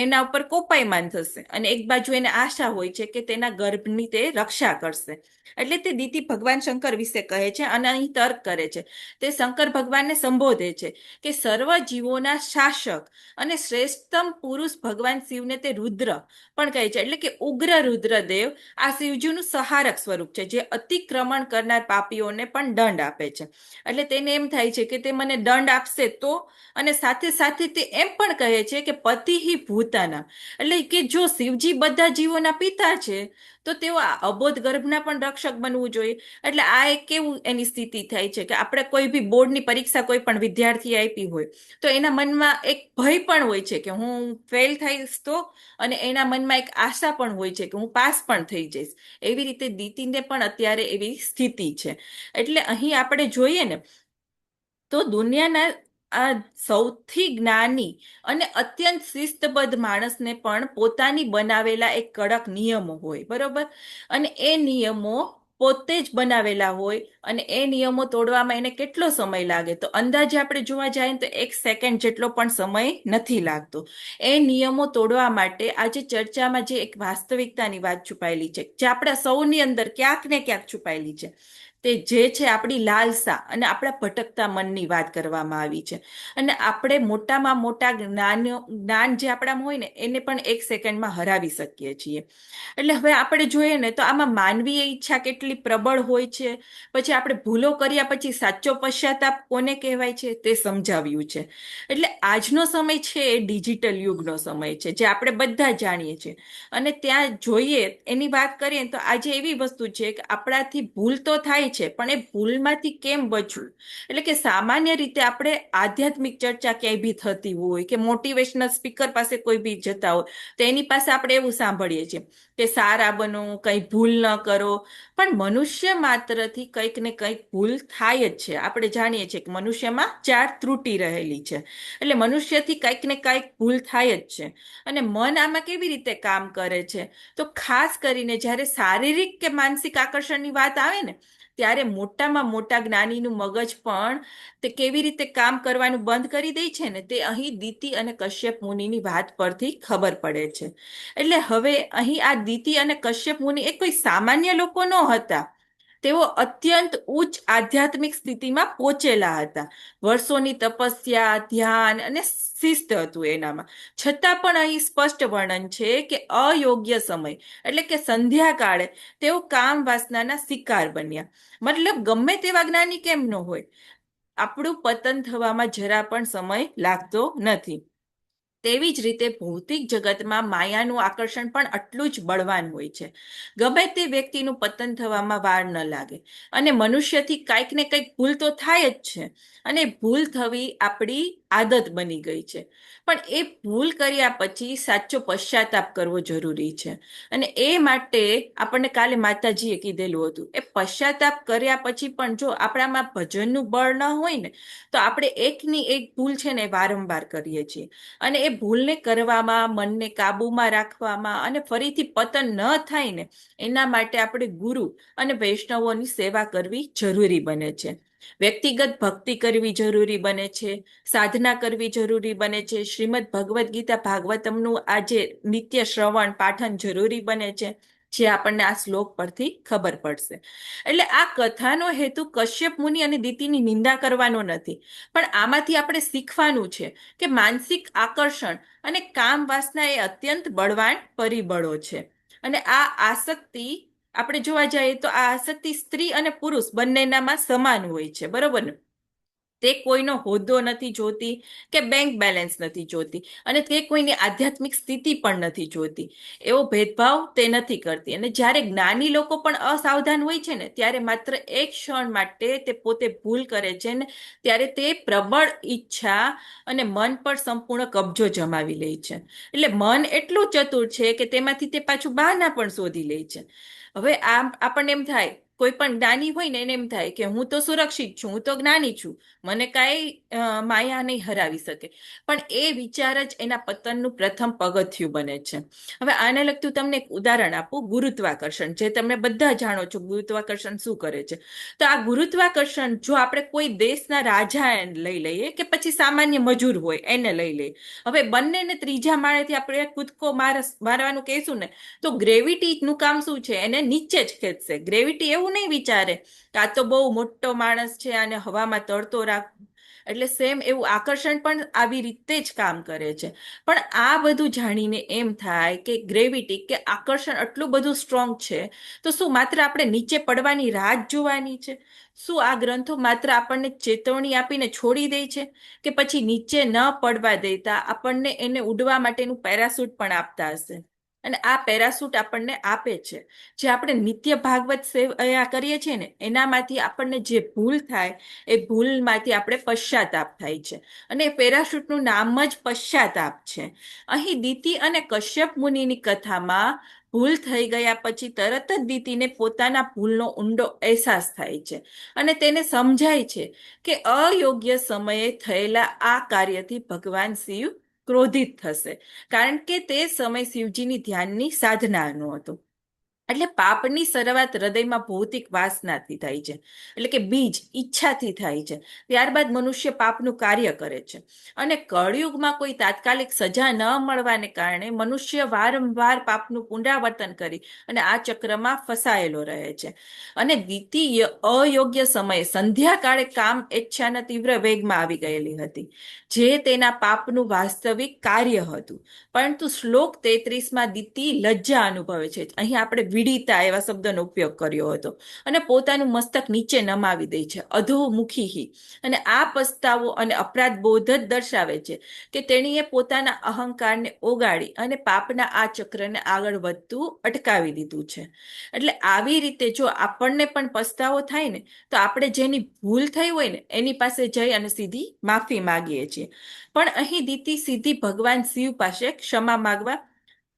એના ઉપર કોપાયમાન થશે અને એક બાજુ એને આશા હોય છે કે તેના ગર્ભની તે રક્ષા કરશે. એટલે તે દીતિ ભગવાન શંકર વિશે કહે છે અને અહીં તર્ક કરે છે. તે શંકર ભગવાનને સંબોધે છે કે સર્વ જીવોના શાસક અને શ્રેષ્ઠતમ પુરુષ ભગવાન શિવને તે રુદ્ર પણ કહે છે. એટલે કે ઉગ્ર રુદ્રદેવ આ શિવજીનું સહારક સ્વરૂપ છે જે અતિક્રમણ કરનાર પાપીઓને પણ દંડ આપે છે. એટલે તેને એમ થાય છે કે તે મને દંડ આપશે તો, અને સાથે સાથે તે એમ પણ કહે છે કે પતિ હિ ભૂતાના એટલે કે જો શિવજી બધા જીવોના પિતા છે તો તેઓ આ અબોધ ગર્ભના પણ રક્ષક બનવું જોઈએ. એટલે આ એક કેવું એની સ્થિતિ થાય છે કે આપણે કોઈ બી બોર્ડની પરીક્ષા કોઈ પણ વિદ્યાર્થી આપી હોય તો એના મનમાં એક ભય પણ હોય છે કે હું ફેલ થઈશ તો, અને એના મનમાં એક આશા પણ હોય છે કે હું પાસ પણ થઈ જઈશ. એવી રીતે દીતિને પણ અત્યારે એવી સ્થિતિ છે. એટલે અહીં આપણે જોઈએ ને તો દુનિયાના આ સૌથી જ્ઞાની અને અત્યંત શિસ્તબદ્ધ માણસને પણ પોતાની બનાવેલા એક કડક નિયમો હોય. બરોબર, અને એ નિયમો પોતે જ બનાવેલા હોય અને એ નિયમો તોડવામાં એને કેટલો સમય લાગે તો અંદાજે આપણે જોવા જઈએ તો 1 સેકન્ડ જેટલો પણ સમય નથી લાગતો. એ નિયમો તોડવા માટે આજે ચર્ચામાં જે એક વાસ્તવિકતાની વાત છુપાયેલી છે જે આપણા સૌની અંદર ક્યાંક ને ક્યાંક છુપાયેલી છે તે જે છે આપણી લાલસા અને આપણા ભટકતા મનની વાત કરવામાં આવી છે. અને આપણે મોટામાં મોટા જ્ઞાન જે આપણામાં હોય ને એને પણ 1 સેકન્ડમાં હરાવી શકીએ છીએ. એટલે હવે આપણે જોઈએ ને તો આમાં માનવીય ઈચ્છા કેટલી પ્રબળ હોય છે. પછી આપણે ભૂલો કર્યા પછી સાચો પશ્ચાતાપ કોને કહેવાય છે તે સમજાવ્યું છે. એટલે આજનો સમય છે એ ડિજિટલ યુગનો સમય છે જે આપણે બધા જાણીએ છીએ. અને ત્યાં જોઈએ એની વાત કરીએ તો આજે એવી વસ્તુ છે કે આપણાથી ભૂલ તો થાય છે પણ એ ભૂલમાંથી કેમ બચવું. એટલે કે સામાન્ય રીતે આપણે આધ્યાત્મિક ચર્ચા ક્યાંય બી થતી હોય કે મોટિવેશનલ સ્પીકર પાસે કોઈ બી જતા હોય તો એની પાસે આપણે એવું સાંભળીએ છીએ કે સારા બનો, કંઈ ભૂલ ન કરો. પણ મનુષ્ય માત્રથી કંઈક ને કંઈક ભૂલ થાય જ છે. આપણે જાણીએ છીએ કે મનુષ્યમાં 4 ત્રુટિ રહેલી છે. એટલે મનુષ્યથી કંઈક ને કંઈક ભૂલ થાય જ છે. અને મન આમાં કેવી રીતે કામ કરે છે તો ખાસ કરીને જ્યારે શારીરિક કે માનસિક આકર્ષણની વાત આવે ને ત્યારે મોટામાં મોટા જ્ઞાનીનું મગજ પણ તે કેવી રીતે કામ કરવાનું બંધ કરી દે છે ને તે અહીં દીતિ અને કશ્યપ મુનિની વાત પરથી ખબર પડે છે. એટલે હવે અહીં આ દીતિ અને કશ્યપ મુનિ એ કોઈ સામાન્ય લોકો ન હતા. તેઓ અત્યંત ઉચ્ચ આધ્યાત્મિક સ્થિતિમાં પહોંચેલા હતા. વર્ષોની તપસ્યા, ધ્યાન અને શિસ્ત હતું એનામાં. છતાં પણ અહીં સ્પષ્ટ વર્ણન છે કે અયોગ્ય સમય એટલે કે સંધ્યાકાળે તેઓ કામ વાસનાના શિકાર બન્યા. મતલબ ગમે તેવા જ્ઞાની કેમ ન હોય, આપણું પતન થવામાં જરા પણ સમય લાગતો નથી. તેવી જ રીતે ભૌતિક જગતમાં માયાનું આકર્ષણ પણ આટલું જ બળવાન હોય છે. ગમે તે વ્યક્તિનું પતન થવામાં વાર ન લાગે. અને મનુષ્યથી કંઈક ને કંઈક ભૂલ તો થાય જ છે. અને ભૂલ થવી આપણી આદત બની ગઈ છે. પણ એ ભૂલ કર્યા પછી સાચો પશ્ચાતાપ કરવો જરૂરી છે. અને એ માટે આપણને કાલે માતાજીએ કીધેલું હતું એ પશ્ચાતાપ કર્યા પછી પણ જો આપણામાં ભજનનું બળ ન હોય ને તો આપણે એકની એક ભૂલ છે ને વારંવાર કરીએ છીએ. અને એ ભૂલને કરવામાં, મનને કાબૂમાં રાખવામાં અને ફરીથી પતન ન થાય ને એના માટે આપણે ગુરુ અને વૈષ્ણવોની સેવા કરવી જરૂરી બને છે. વ્યક્તિગત ભક્તિ કરવી જરૂરી બને છે. સાધના કરવી જરૂરી બને છે. શ્રીમદ ભગવદ્ ગીતા ભાગવતમનું આજે નિત્ય શ્રવણ પાઠન જરૂરી બને છે. જે આપણને આ શ્લોક પરથી ખબર પડશે. એટલે આ કથાનો હેતુ કશ્યપ મુનિ અને દિતિની નિંદા કરવાનો નથી, પણ આમાંથી આપણે શીખવાનું છે કે માનસિક આકર્ષણ અને કામ વાસના એ અત્યંત બળવાન પરિબળો છે. અને આ આસક્તિ આપણે જોવા જઈએ તો આ આસક્તિ સ્ત્રી અને પુરુષ બંનેનામાં સમાન હોય છે, બરોબર ને? તે કોઈનો હોદ્દો નથી જોતી કે બેંક બેલેન્સ નથી જોતી, અને તે કોઈની આધ્યાત્મિક સ્થિતિ પણ નથી જોતી. એવો ભેદભાવ તે નથી કરતી. અને જ્યારે જ્ઞાની લોકો પણ અસાવધાન હોય છે ને, ત્યારે માત્ર એક ક્ષણ માટે તે પોતે ભૂલ કરે છે ને, ત્યારે તે પ્રબળ ઈચ્છા અને મન પર સંપૂર્ણ કબજો જમાવી લે છે. એટલે મન એટલું ચતુર છે કે તેમાંથી તે પાછું બહાના પણ શોધી લે છે. હવે આમ આપણને એમ થાય, કોઈ પણ જ્ઞાની હોય ને એને એમ થાય કે હું તો સુરક્ષિત છું, હું તો જ્ઞાની છું, મને કાંઈ માયા નહીં હરાવી શકે. પણ એ વિચાર જ એના પતનનું પ્રથમ પગથિયું બને છે. હવે આને લગતું તમને એક ઉદાહરણ આપું, ગુરુત્વાકર્ષણ, જે તમે બધા જાણો છો ગુરુત્વાકર્ષણ શું કરે છે. તો આ ગુરુત્વાકર્ષણ જો આપણે કોઈ દેશના રાજા લઈ લઈએ કે પછી સામાન્ય મજૂર હોય એને લઈ લઈએ, હવે બંનેને ત્રીજા માળેથી આપણે કૂદકો મારવાનું કહેશું ને, તો ગ્રેવિટીનું કામ શું છે? એને નીચે જ ખેંચશે. ગ્રેવિટી એવું નહીં વિચારે કે આ તો બહુ મોટો માણસ છે અને હવામાં તરતો રાખ. એટલે સેમ એવું આકર્ષણ પણ આવી રીતે જ કામ કરે છે. પણ આ બધું જાણીને એમ થાય કે ગ્રેવિટી કે આકર્ષણ આટલું બધું સ્ટ્રોંગ છે, તો શું માત્ર આપણે નીચે પડવાની રાહ જ જોવાની છે? શું આ ગ્રંથો માત્ર આપણને ચેતવણી આપીને છોડી દે છે, કે પછી નીચે ન પડવા દેતા આપણને એને ઉડવા માટેનું પેરાશૂટ પણ આપતા હશે? અને આ પેરાશૂટ આપણને આપે છે. જે આપણે નિત્ય ભાગવત સેવા કરીએ છીએ ને, એનામાંથી આપણને જે ભૂલ થાય એ ભૂલમાંથી આપણે પશ્ચાતાપ થાય છે. અને પેરાશૂટનું નામ જ પશ્ચાતાપ છે. અહીં દિતિ અને કશ્યપ મુનિની કથામાં ભૂલ થઈ ગયા પછી તરત જ દિતિને પોતાના ભૂલનો ઊંડો અહેસાસ થાય છે, અને તેને સમજાય છે કે અયોગ્ય સમયે થયેલા આ કાર્યથી ભગવાન શિવ ક્રોધિત થશે, કારણ કે તે સમય શિવજીની ધ્યાનની સાધનાનો હતો. એટલે પાપની શરૂઆત હૃદયમાં ભૌતિક વાસનાથી થાય છે, એટલે કે બીજ ઈચ્છાથી થાય છે. ત્યારબાદ મનુષ્ય પાપનું કાર્ય કરે છે, અને કળયુગમાં કોઈ તાત્કાલિક સજા ન મળવાને કારણે મનુષ્ય વારંવાર પાપનું પુનરાવર્તન કરી અને આ ચક્રમાં ફસાયેલો રહે છે. અને દ્વિતીય અયોગ્ય સમયે સંધ્યાકાળે કામ ઈચ્છાના તીવ્ર વેગમાં આવી ગયેલી હતી, જે તેના પાપનું વાસ્તવિક કાર્ય હતું. પરંતુ શ્લોક 33માં દિતિ લજ્જા અનુભવે છે. અહીં આપણે વિડીતા એવા શબ્દનો ઉપયોગ કર્યો હતો, અને પોતાનું મસ્તક નીચે નમાવી દે છે, અધોમુખી. અને આ પસ્તાવો અને અપરાધ બોધ જ દર્શાવે છે કે તેણીએ પોતાના અહંકારને ઓગાળી અને પાપના આ ચક્રને આગળ વધતું અટકાવી દીધું છે. એટલે આવી રીતે જો આપણને પણ પસ્તાવો થાય ને, તો આપણે જેની ભૂલ થઈ હોય ને એની પાસે જઈ અને સીધી માફી માંગીએ છીએ. પણ અહીં દિતિ સીધી ભગવાન શિવ પાસે ક્ષમા માંગવા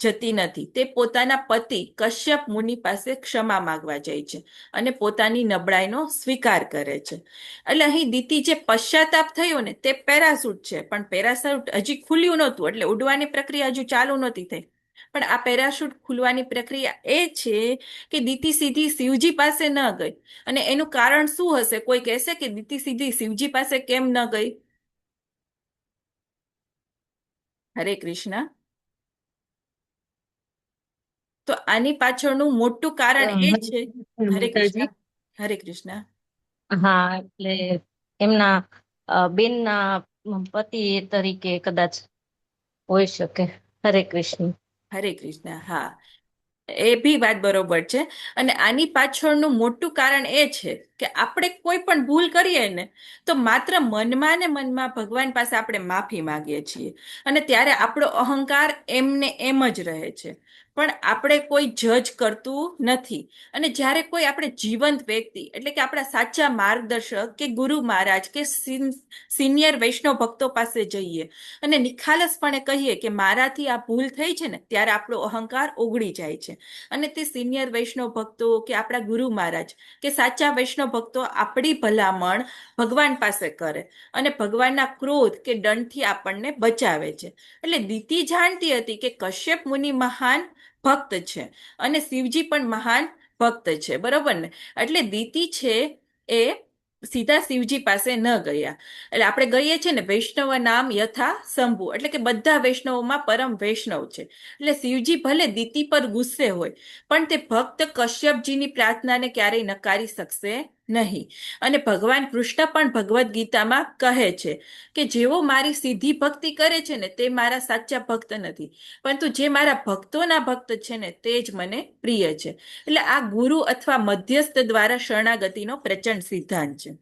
જતી નથી. તે પોતાના પતિ કશ્યપ મુનિ પાસે ક્ષમા માંગવા જાય છે અને પોતાની નબળાઈનો સ્વીકાર કરે છે. એટલે અહીં દિતિ જે પશ્ચાતાપ થયો ને તે પેરાશૂટ છે, પણ પેરાશૂટ હજી ખુલ્યું નહોતું, એટલે ઉડવાની પ્રક્રિયા હજુ ચાલુ નહોતી થઈ. પણ આ પેરાશૂટ ખુલવાની પ્રક્રિયા એ છે કે દિતિ સીધી શિવજી પાસે ન ગઈ. અને એનું કારણ શું હશે? કોઈ કહેશે કે દિતિ સીધી શિવજી પાસે કેમ ન ગઈ? હરે કૃષ્ણ. તો આની પાછળનું મોટું કારણ એ છે. હરે કૃષ્ણ. હરે કૃષ્ણ. હા, એટલે એમના બેનના પતિ તરીકે કદાચ હોઈ શકે. હરે કૃષ્ણ. હરે કૃષ્ણ. હા, એ બી વાત બરોબર છે. અને આની પાછળનું મોટું કારણ એ છે કે આપણે કોઈ પણ ભૂલ કરીએ ને, તો માત્ર મનમાં ને મનમાં ભગવાન પાસે આપણે માફી માંગીએ છીએ, અને ત્યારે આપણો અહંકાર એમને એમ જ રહે છે. પણ આપણે કોઈ જજ કરતું નથી. અને જ્યારે કોઈ આપણે જીવંત વ્યક્તિ, એટલે કે આપણા સાચા માર્ગદર્શક કે ગુરુ મહારાજ કે સિનિયર વૈષ્ણવ ભક્તો પાસે જઈએ અને નિખાલસપણે કહીએ કે મારાથી આ ભૂલ થઈ છે ને, ત્યારે આપણો અહંકાર ઓગળી જાય છે. અને તે સિનિયર વૈષ્ણવ ભક્તો કે આપણા ગુરુ મહારાજ કે સાચા વૈષ્ણવ ભક્તો આપણી ભલામણ ભગવાન પાસે કરે અને ભગવાનના ક્રોધ કે દંડથી આપણને બચાવે છે. એટલે દિતિ જાણતી હતી કે કશ્યપ મુનિ મહાન ભક્ત છે અને શિવજી પણ મહાન ભક્ત છે, બરોબર ને? એટલે દિતિ છે એ સીધા શિવજી પાસે ન ગયા. એટલે આપણે ગઈએ છીએ ને વૈષ્ણવ નામ યથા શંભુ, એટલે કે બધા વૈષ્ણવોમાં પરમ વૈષ્ણવ છે. એટલે શિવજી ભલે દિતિ પર ગુસ્સે હોય, પણ તે ભક્ત કશ્યપજીની પ્રાર્થનાને ક્યારેય નકારી શકશે નહીં. અને ભગવાન કૃષ્ણ પણ ભગવદ્ ગીતામાં કહે છે કે જેઓ મારી સીધી ભક્તિ કરે છે ને તે મારા સાચા ભક્ત નથી, પરંતુ જે મારા ભક્તોના ભક્ત છે ને તે જ મને પ્રિય છે. એટલે આ ગુરુ અથવા મધ્યસ્થ દ્વારા શરણાગતિનો પ્રચંડ સિદ્ધાંત છે.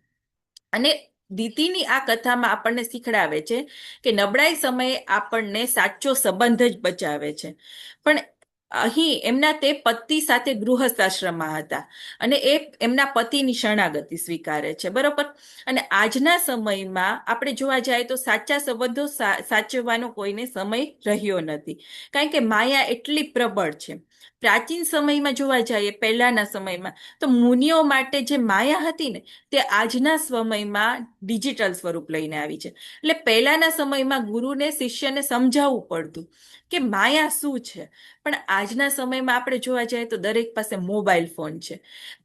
અને દીતિની આ કથામાં આપણને શીખડાવે છે કે નબળાઈ સમયે આપણને સાચો સંબંધ જ બચાવે છે. પણ અહીં એમના તે પતિ સાથે ગૃહસ્થ આશ્રમમાં હતા અને એ એમના પતિની શરણાગતિ સ્વીકારે છે, બરોબર. અને આજના સમયમાં આપણે જોવા જાય તો સાચા સંબંધો સાચવવાનો કોઈને સમય રહ્યો નથી, કારણ કે માયા એટલી પ્રબળ છે. પ્રાચીન સમયમાં જોવા જઈએ, પહેલાના સમયમાં તો મુનિઓ માટે જે માયા હતી ને તે આજના સમયમાં ડિજિટલ સ્વરૂપ લઈને આવી છે. એટલે પહેલાના સમયમાં ગુરુને શિષ્યને સમજાવવું પડતું કે માયા શું છે, પણ આજના સમયમાં આપણે જોવા જઈએ તો દરેક પાસે મોબાઈલ ફોન છે.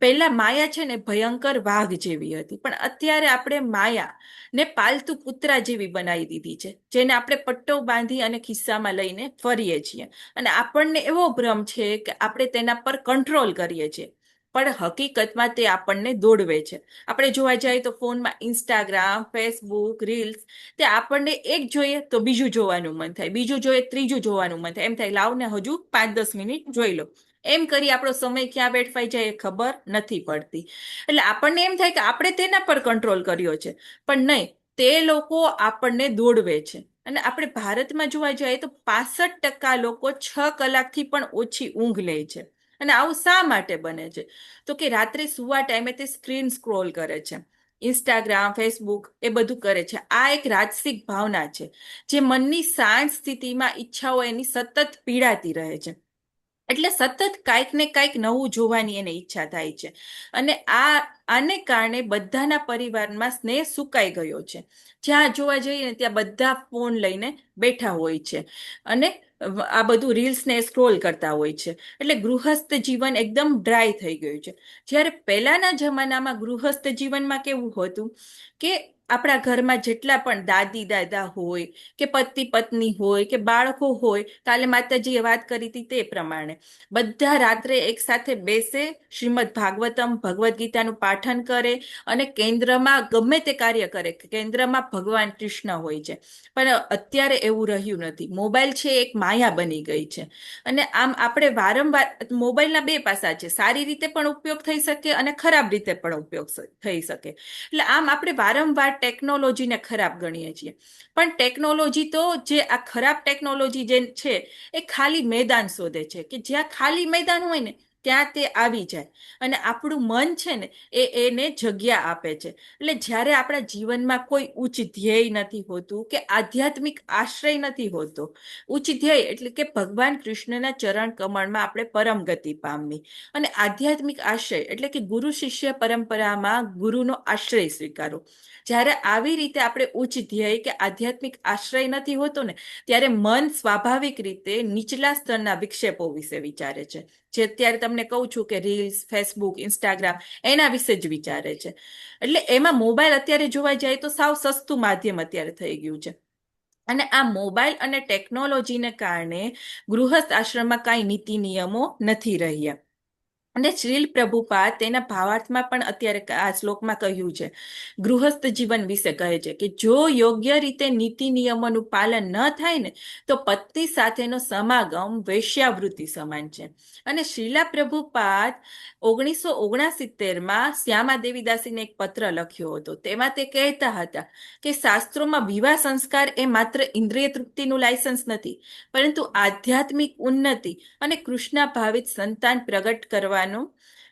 પહેલા માયા છે ને ભયંકર વાઘ જેવી હતી, પણ અત્યારે આપણે માયા ને પાલતુ કૂતરા જેવી બનાવી દીધી છે, જેને આપણે પટ્ટો બાંધી અને ખિસ્સામાં લઈને ફરીએ છીએ. અને આપણને એવો ભ્રમ છે કે આપણે તેના પર કંટ્રોલ કરીએ છીએ, પણ હકીકતમાં તે આપણને દોડવે છે. આપણે જોવા જઈએ તો ફોનમાં ઇન્સ્ટાગ્રામ, ફેસબુક, રીલ્સ, તે આપણને એક જોઈએ તો બીજું જોવાનું મન થાય, બીજું જોઈએ ત્રીજું જોવાનું મન થાય, એમ થાય લાવને હજુ 5-10 મિનિટ જોઈ લો. એમ કરી આપણો સમય ક્યાં વેડફાઈ જાય એ ખબર નથી પડતી. એટલે આપણને એમ થાય કે આપણે તેના પર કંટ્રોલ કર્યો છે, પણ નહીં, તે લોકો આપણને દોડવે છે. અને આપણે ભારતમાં જોવા જઈએ તો 65% લોકો 6 કલાકથી પણ ઓછી ઊંઘ લે છે. અને આવું શા માટે બને છે? તો કે રાત્રે સુવા ટાઈમે તે સ્ક્રીન સ્ક્રોલ કરે છે, ઇન્સ્ટાગ્રામ, ફેસબુક એ બધું કરે છે. આ એક રાજસિક ભાવના છે જે મનની શાંત સ્થિતિમાં ઈચ્છાઓ એની સતત પીડાતી રહે છે. એટલે સતત કાંઈક ને કાંઈક નવું જોવાની એને ઈચ્છા થાય છે. અને આને કારણે બધાના પરિવારમાં સ્નેહ સુકાઈ ગયો છે. જ્યાં જોવા જઈએ ને ત્યાં બધા ફોન લઈને બેઠા હોય છે અને આ બધું રીલ્સ ને સ્ક્રોલ કરતા હોય છે. એટલે ગૃહસ્થ જીવન એકદમ ડ્રાય થઈ ગયું છે. જ્યારે પહેલાના જમાનામાં ગૃહસ્થ જીવનમાં કેવું હતું કે આપણા ઘરમાં જેટલા પણ દાદી દાદા હોય કે પતિ પત્ની હોય કે બાળકો હોય, કાલે માતાજીએ વાત કરી હતી તે પ્રમાણે બધા રાત્રે એક સાથે બેસે, શ્રીમદ ભાગવતમ ભગવદ્ ગીતાનું પાઠન કરે અને કેન્દ્રમાં ગમે તે કાર્ય કરે, કેન્દ્રમાં ભગવાન કૃષ્ણ હોય છે. પણ અત્યારે એવું રહ્યું નથી. મોબાઈલ છે એક માયા બની ગઈ છે. અને આમ આપણે વારંવાર, મોબાઈલના બે પાસા છે, સારી રીતે પણ ઉપયોગ થઈ શકે અને ખરાબ રીતે પણ ઉપયોગ થઈ શકે. એટલે આમ આપણે વારંવાર ટેકનોલોજીને ખરાબ ગણીએ છીએ, પણ ટેકનોલોજી તો જે આ ખરાબ ટેકનોલોજી જે છે એ ખાલી મેદાન શોધે છે, કે જ્યાં ખાલી મેદાન હોય ને ત્યાં તે આવી જાય. અને આપણું મન છે ને એને જગ્યા આપે છે. એટલે જ્યારે આપણા જીવનમાં કોઈ ઉચ્ચ ધ્યેય નથી હોતું કે આધ્યાત્મિક આશ્રય નથી હોતો, ઉચ્ચ ધ્યેય એટલે કે ભગવાન કૃષ્ણના ચરણ કમળમાં આપણે પરમ ગતિ પામવી, અને આધ્યાત્મિક આશ્રય એટલે કે ગુરુ શિષ્ય પરંપરામાં ગુરુનો આશ્રય સ્વીકારો. જ્યારે આવી રીતે આપણે ઉચ્ચ ધ્યેય કે આધ્યાત્મિક આશ્રય નથી હોતો ને ત્યારે મન સ્વાભાવિક રીતે નીચલા સ્તરના વિક્ષેપો વિશે વિચારે છે. જે અત્યારે તમને કહું છું કે રીલ્સ, ફેસબુક, ઇન્સ્ટાગ્રામ એના વિશે જ વિચારે છે. એટલે એમાં મોબાઈલ અત્યારે જોવા જાય તો સાવ સસ્તું માધ્યમ અત્યારે થઈ ગયું છે. અને આ મોબાઈલ અને ટેકનોલોજીને કારણે ગૃહસ્થ આશ્રમમાં કાંઈ નીતિ નિયમો નથી રહ્યા. અને શ્રીલ પ્રભુપાદ તેના ભાવાર્થમાં પણ અત્યારે આ શ્લોકમાં કહ્યું છે, ગૃહસ્થ જીવન વિશે કહે છે કે જો યોગ્ય રીતે નીતિ નિયમોનું પાલન ન થાય ને તો પત્ની સાથેનો સમાગમ વેશ્યાવૃત્તિ સમાન છે. અને શ્રીલા પ્રભુપાદ 1969માં શ્યામા દેવીદાસીને એક પત્ર લખ્યો હતો. તેમાં તે કહેતા હતા કે શાસ્ત્રોમાં વિવાહ સંસ્કાર એ માત્ર ઇન્દ્રિય તૃપ્તિનું લાયસન્સ નથી, પરંતુ આધ્યાત્મિક ઉન્નતિ અને કૃષ્ણ ભાવિત સંતાન પ્રગટ કરવા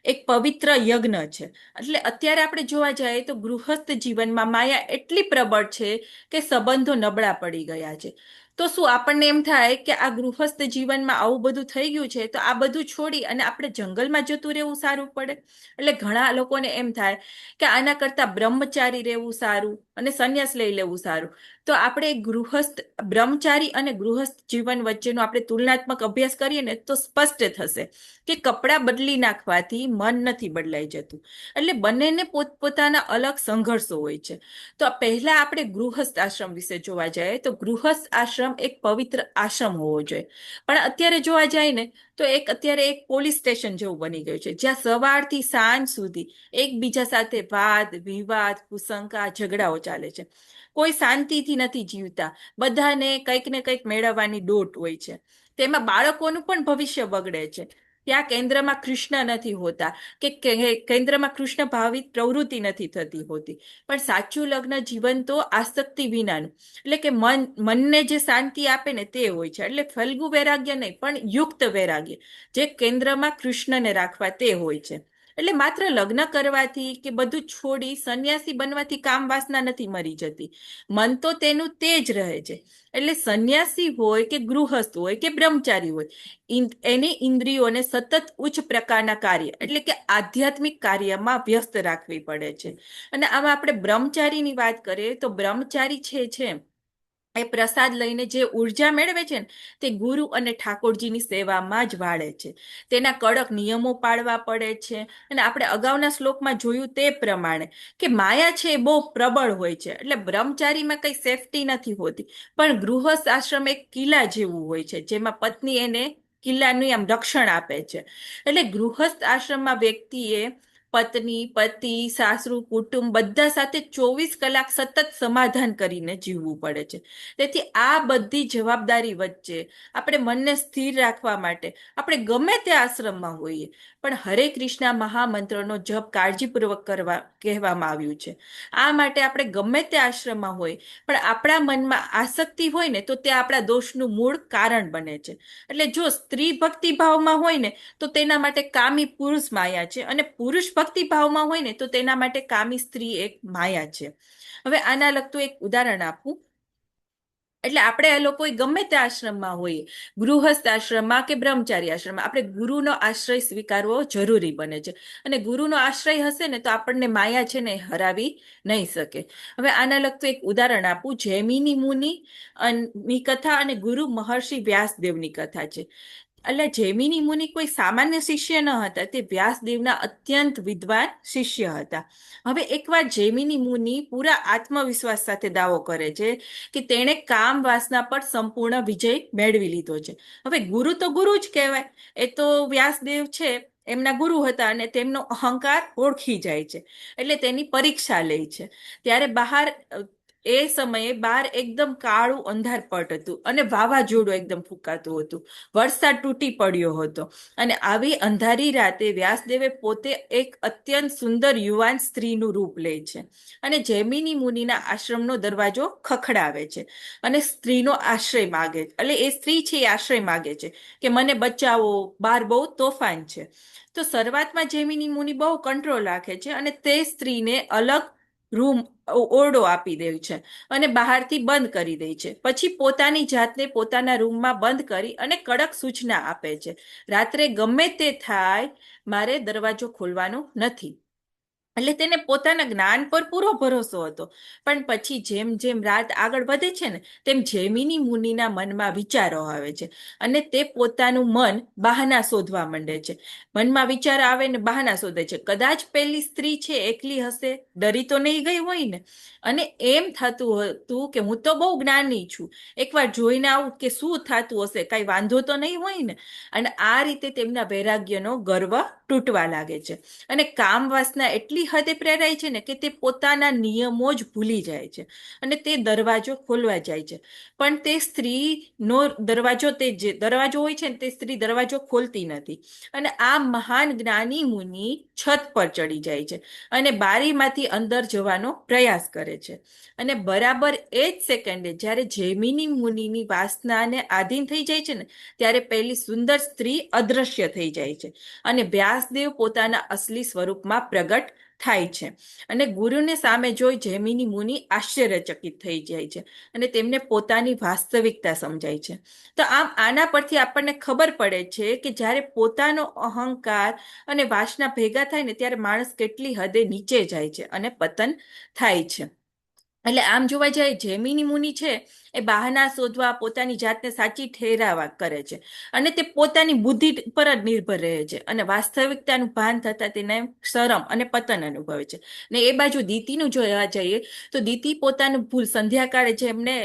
એક પવિત્ર યજ્ઞ છે. એટલે અત્યારે આપણે જોવા જઈએ તો ગૃહસ્થ જીવનમાં માયા એટલી પ્રબળ છે કે સંબંધો નબળા પડી ગયા છે. તો શું આપણને એમ થાય કે આ ગૃહસ્થ જીવનમાં આવું બધું થઈ ગયું છે તો આ બધું છોડી અને આપણે જંગલમાં જતું રહેવું સારું પડે? એટલે ઘણા લોકોને એમ થાય કે આના કરતા બ્રહ્મચારી રહેવું સારું અને સંન્યાસ લઈ લેવું સારું. તો આપણે ગૃહસ્થ બ્રહ્મચારી અને ગૃહસ્થ જીવન વચ્ચેનો આપણે તુલનાત્મક અભ્યાસ કરીએ ને તો સ્પષ્ટ થશે કે કપડાં બદલી નાખવાથી મન નથી બદલાઈ જતું. એટલે બંનેને પોતપોતાના અલગ સંઘર્ષો હોય છે. તો પહેલા આપણે ગૃહસ્થ આશ્રમ વિશે જોવા જઈએ તો ગૃહસ્થ આશ્રમ એક પવિત્ર આશ્રમ હોવો જોઈએ. પણ અત્યારે જોવા જાય ને તો અત્યારે એક પોલીસ સ્ટેશન જેવું બની ગયું છે, જ્યાં સવારથી સાંજ સુધી એકબીજા સાથે વાદ વિવાદ કુસંકા ઝઘડાઓ ચાલે છે. કોઈ શાંતિથી નથી જીવતા, બધાને કંઈક ને કંઈક મેળવવાની દોટ હોય છે. તેમાં બાળકોનું પણ ભવિષ્ય બગડે છે. ત્યાં કેન્દ્રમાં કૃષ્ણ નથી હોતા કે કેન્દ્રમાં કૃષ્ણ ભાવિત પ્રવૃત્તિ નથી થતી હોતી. પણ સાચું લગ્ન જીવન તો આસક્તિ વિનાનું, એટલે કે મનને જે શાંતિ આપે ને તે હોય છે. એટલે ફલ્ગુ વૈરાગ્ય નહીં પણ યુક્ત વૈરાગ્ય, જે કેન્દ્રમાં કૃષ્ણને રાખવા તે હોય છે. એટલે માત્ર લગ્ન કરવાથી કે બધું છોડી સંન્યાસી બનવાથી કામ વાસના નથી મરી જતી, મન તો તેનું તે જ રહે છે. એટલે સંન્યાસી હોય કે ગૃહસ્થ હોય કે બ્રહ્મચારી હોય, એની ઇન્દ્રિયોને સતત ઉચ્ચ પ્રકારના કાર્ય એટલે કે આધ્યાત્મિક કાર્યમાં વ્યસ્ત રાખવી પડે છે. અને આમાં આપણે બ્રહ્મચારીની વાત કરીએ તો બ્રહ્મચારી છે એ પ્રસાદ લઈને જે ઉર્જા મેળવે છે ને તે ગુરુ અને ઠાકોરજીની સેવામાં જ વાળે છે. તેના કડક નિયમો પાળવા પડે છે. અને આપણે અગાઉના શ્લોકમાં જોયું તે પ્રમાણે કે માયા છે એ બહુ પ્રબળ હોય છે. એટલે બ્રહ્મચારીમાં કઈ સેફટી નથી હોતી, પણ ગૃહસ્થ આશ્રમ એક કિલ્લા જેવું હોય છે, જેમાં પત્ની એને કિલ્લાનું આમ રક્ષણ આપે છે. એટલે ગૃહસ્થ આશ્રમમાં વ્યક્તિએ પત્ની પતિ સાસુ કુટુંબ બધા સાથે 24 કલાક સતત સમાધાન કરીને જીવવું પડે છે. તેથી આ બધી જવાબદારી વચ્ચે આપણે મનને સ્થિર રાખવા માટે આપણે ગમે તે આશ્રમમાં હોઈએ પણ હરે કૃષ્ણ મહામંત્રનો જપ કાળજીપૂર્વક કરવા કહેવામાં આવ્યું છે. આ માટે આપણે ગમે તે આશ્રમમાં હોય પણ આપણા મનમાં આસક્તિ હોય ને તો તે આપણા દોષનું મૂળ કારણ બને છે. એટલે જો સ્ત્રી ભક્તિભાવમાં હોય ને તો તેના માટે કામી પુરુષ માયા છે, અને પુરુષ ભક્તિભાવમાં હોય ને તો તેના માટે કામી સ્ત્રી એક માયા છે. હવે આના લગતું એક ઉદાહરણ આપું. એટલે આપણે આ લોકો ગમે તે આશ્રમમાં હોઈએ, ગૃહસ્થ આશ્રમમાં કે બ્રહ્મચારી આશ્રમમાં, આપણે ગુરુનો આશ્રય સ્વીકારવો જરૂરી બને છે. અને ગુરુનો આશ્રય હશે ને તો આપણને માયા છે ને હરાવી નહીં શકે. હવે આના લગતું એક ઉદાહરણ આપું. જૈમિની મુનિ ની કથા અને ગુરુ મહર્ષિ વ્યાસદેવની કથા છે. એટલે જૈમિની મુનિ કોઈ સામાન્ય શિષ્ય ન હતા, તે વ્યાસદેવના અત્યંત વિદ્વાન શિષ્ય હતા. હવે એકવાર જૈમિની મુનિ પૂરા આત્મવિશ્વાસ સાથે દાવો કરે છે કે તેણે કામ વાસના પર સંપૂર્ણ વિજય મેળવી લીધો છે. હવે ગુરુ તો ગુરુ જ કહેવાય, એ તો વ્યાસદેવ છે એમના ગુરુ હતા અને તેમનો અહંકાર ઓળખી જાય છે, એટલે તેની પરીક્ષા લે છે. ત્યારે એ સમયે બહાર એકદમ કાળું અંધારપટ હતું અને વાવાઝોડું એકદમ ફૂંકાતું હતું, વરસાદ તૂટી પડ્યો હતો. અને આવી અંધારી રાતે વ્યાસદેવે પોતે એક અત્યંત સુંદર યુવાન સ્ત્રીનું રૂપ લે છે અને જૈમિની મુનિના આશ્રમનો દરવાજો ખખડાવે છે અને સ્ત્રીનો આશ્રય માગે, એટલે એ સ્ત્રી છે એ આશ્રય માગે છે કે મને બચાવો, બહાર બહુ તોફાન છે. તો શરૂઆતમાં જૈમિની મુનિ બહુ કંટ્રોલ રાખે છે અને તે સ્ત્રીને અલગ રૂમ ઓરડો આપી દે છે અને બહારથી બંધ કરી દે છે. પછી પોતાની જાતને પોતાના રૂમમાં બંધ કરી અને કડક સૂચના આપે છે, રાત્રે ગમે તે થાય મારે દરવાજો ખોલવાનો નથી. એટલે તેને પોતાના જ્ઞાન પર પૂરો ભરોસો હતો. પણ પછી જેમ જેમ રાત આગળ વધે છે ને તેમ જૈમિની મુનિના મનમાં વિચારો આવે છે અને તે પોતાનું મન બહાના શોધવા માંડે છે. મનમાં વિચારો આવે ને બહાના શોધે છે. કદાચ પેલી સ્ત્રી છે એકલી હશે, ડરી તો નહીં ગઈ હોય ને, અને એમ થતું હતું કે હું તો બહુ જ્ઞાની છું, એકવાર જોઈને આવું કે શું થતું હશે, કઈ વાંધો તો નહીં હોય ને. અને આ રીતે તેમના વૈરાગ્યનો ગર્વ તૂટવા લાગે છે અને કામ વાસના એટલી હદે પ્રેરાય છે ને કે તે પોતાના નિયમો જ ભૂલી જાય છે અને તે દરવાજો ખોલવા જાય છે. પણ તે સ્ત્રીનો દરવાજો હોય છે ને તે સ્ત્રી દરવાજો ખોલતી નથી. અને આ મહાન જ્ઞાની મુનિ છત પર ચડી જાય છે અને બારીમાંથી અંદર જવાનો પ્રયાસ કરે છે. અને બરાબર એ જ સેકન્ડે જ્યારે જૈમિની મુનિની વાસનાને આધીન થઈ જાય છે ને ત્યારે પહેલી સુંદર સ્ત્રી અદ્રશ્ય થઈ જાય છે અને વ્યાસદેવ પોતાના અસલી સ્વરૂપમાં પ્રગટ થાય છે. અને ગુરુને સામે જોઈ જૈમિની મુનિ આશ્ચર્યચકિત થઈ જાય છે અને તેમને પોતાની વાસ્તવિકતા સમજાય છે. તો આમ આના પરથી આપણને ખબર પડે છે કે જ્યારે પોતાનો અહંકાર અને વાસના ભેગા થાય ને ત્યારે માણસ કેટલી હદે નીચે જાય છે અને પતન થાય છે. એટલે આમ જોવા જાય જૈમિની મુનિ છે એ બહાના શોધવા પોતાની જાતને સાચી ઠેરાવા કરે છે અને તે પોતાની બુદ્ધિ પર જ નિર્ભર રહે છે અને વાસ્તવિકતાનું ભાન થતા તેને શરમ અને પતન અનુભવે છે. ને એ બાજુ દીતીનું જોવા જઈએ તો દીતી પોતાનું ભૂલ સંધ્યાકાળે જે એમને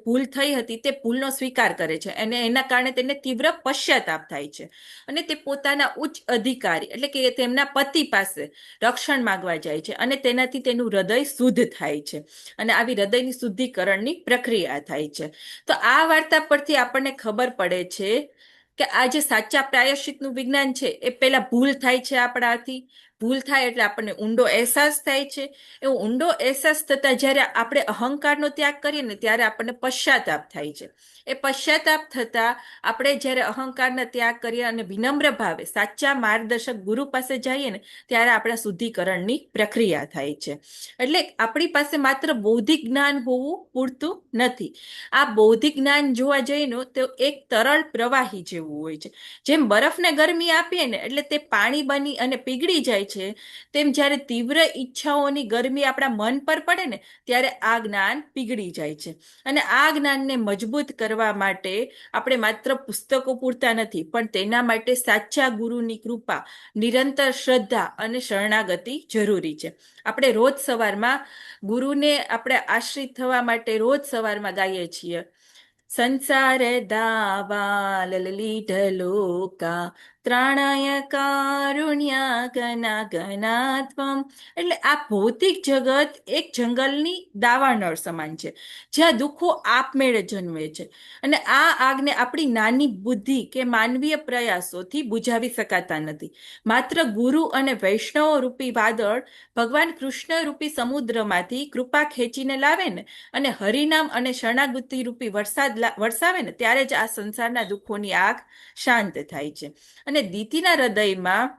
ભૂલ થઈ હતી તે ભૂલનો સ્વીકાર કરે છે અને એના કારણે તેને તીવ્ર પશ્ચાતાપ થાય છે અને તે પોતાના ઉચ્ચ અધિકારી એટલે કે તેમના પતિ પાસે રક્ષણ માંગવા જાય છે અને તેનાથી તેનું હૃદય શુદ્ધ થાય છે અને આવી હૃદયની શુદ્ધિકરણની પ્રક્રિયા થાય છે. તો આ વાર્તા પરથી આપણને ખબર પડે છે કે આ જે સાચા પ્રાયશ્ચિતનું વિજ્ઞાન છે એ પેલા ભૂલ થાય છે આપણાથી. ભૂલ થાય એટલે આપણને ઊંડો અહેસાસ થાય છે. એવો ઊંડો અહેસાસ થતા જ્યારે આપણે અહંકારનો ત્યાગ કરીએ ને ત્યારે આપણને પશ્ચાતાપ થાય છે. એ પશ્ચાતાપ થતા આપણે જ્યારે અહંકારનો ત્યાગ કરીએ અને વિનમ્ર ભાવે સાચા માર્ગદર્શક ગુરુ પાસે જઈએ ને ત્યારે આપણા શુદ્ધિકરણની પ્રક્રિયા થાય છે. એટલે આપણી પાસે માત્ર બૌદ્ધિક જ્ઞાન હોવું પૂરતું નથી. આ બૌદ્ધિક જ્ઞાન જોવા જઈએ તો એક તરલ પ્રવાહી જેવું હોય છે. જેમ બરફને ગરમી આપીએ ને એટલે તે પાણી બની અને પીગળી જાય છે, તેમ જ્યારે તીવ્ર ઈચ્છાઓની ગરમી આપણા મન પર પડે ને ત્યારે આ જ્ઞાન પીગળી જાય છે. અને આ જ્ઞાનને મજબૂત કરવા માટે આપણે માત્ર પુસ્તકો પૂરતા નથી, પણ તેના માટે સાચા ગુરુની કૃપા, નિરંતર શ્રદ્ધા અને શરણાગતિ જરૂરી છે. આપણે રોજ સવારમાં ગુરુને આપણે આશ્રિત થવા માટે રોજ સવારમાં ગાઈએ છીએ, સંસાર દાવા લીઢલોકા ત્રાણાય કારુણ્યા ગના ગનાત્વમ. એટલે આ ભૌતિક જગત એક જંગલની દાવાનળ સમાન છે જ્યાં દુઃખો આપમેળે જન્મે છે અને આ આગને આપણી નાની બુદ્ધિ કે માનવીય પ્રયાસોથી બુઝાવી શકાતા નથી. માત્ર ગુરુ અને વૈષ્ણવ રૂપી વાદળ ભગવાન કૃષ્ણ રૂપી સમુદ્રમાંથી કૃપા ખેંચીને લાવે ને અને હરિનામ અને શરણાગતિ રૂપી વરસાવે ને ત્યારે જ આ સંસારના દુઃખોની આગ શાંત થાય છે. અને દીતીના હૃદયમાં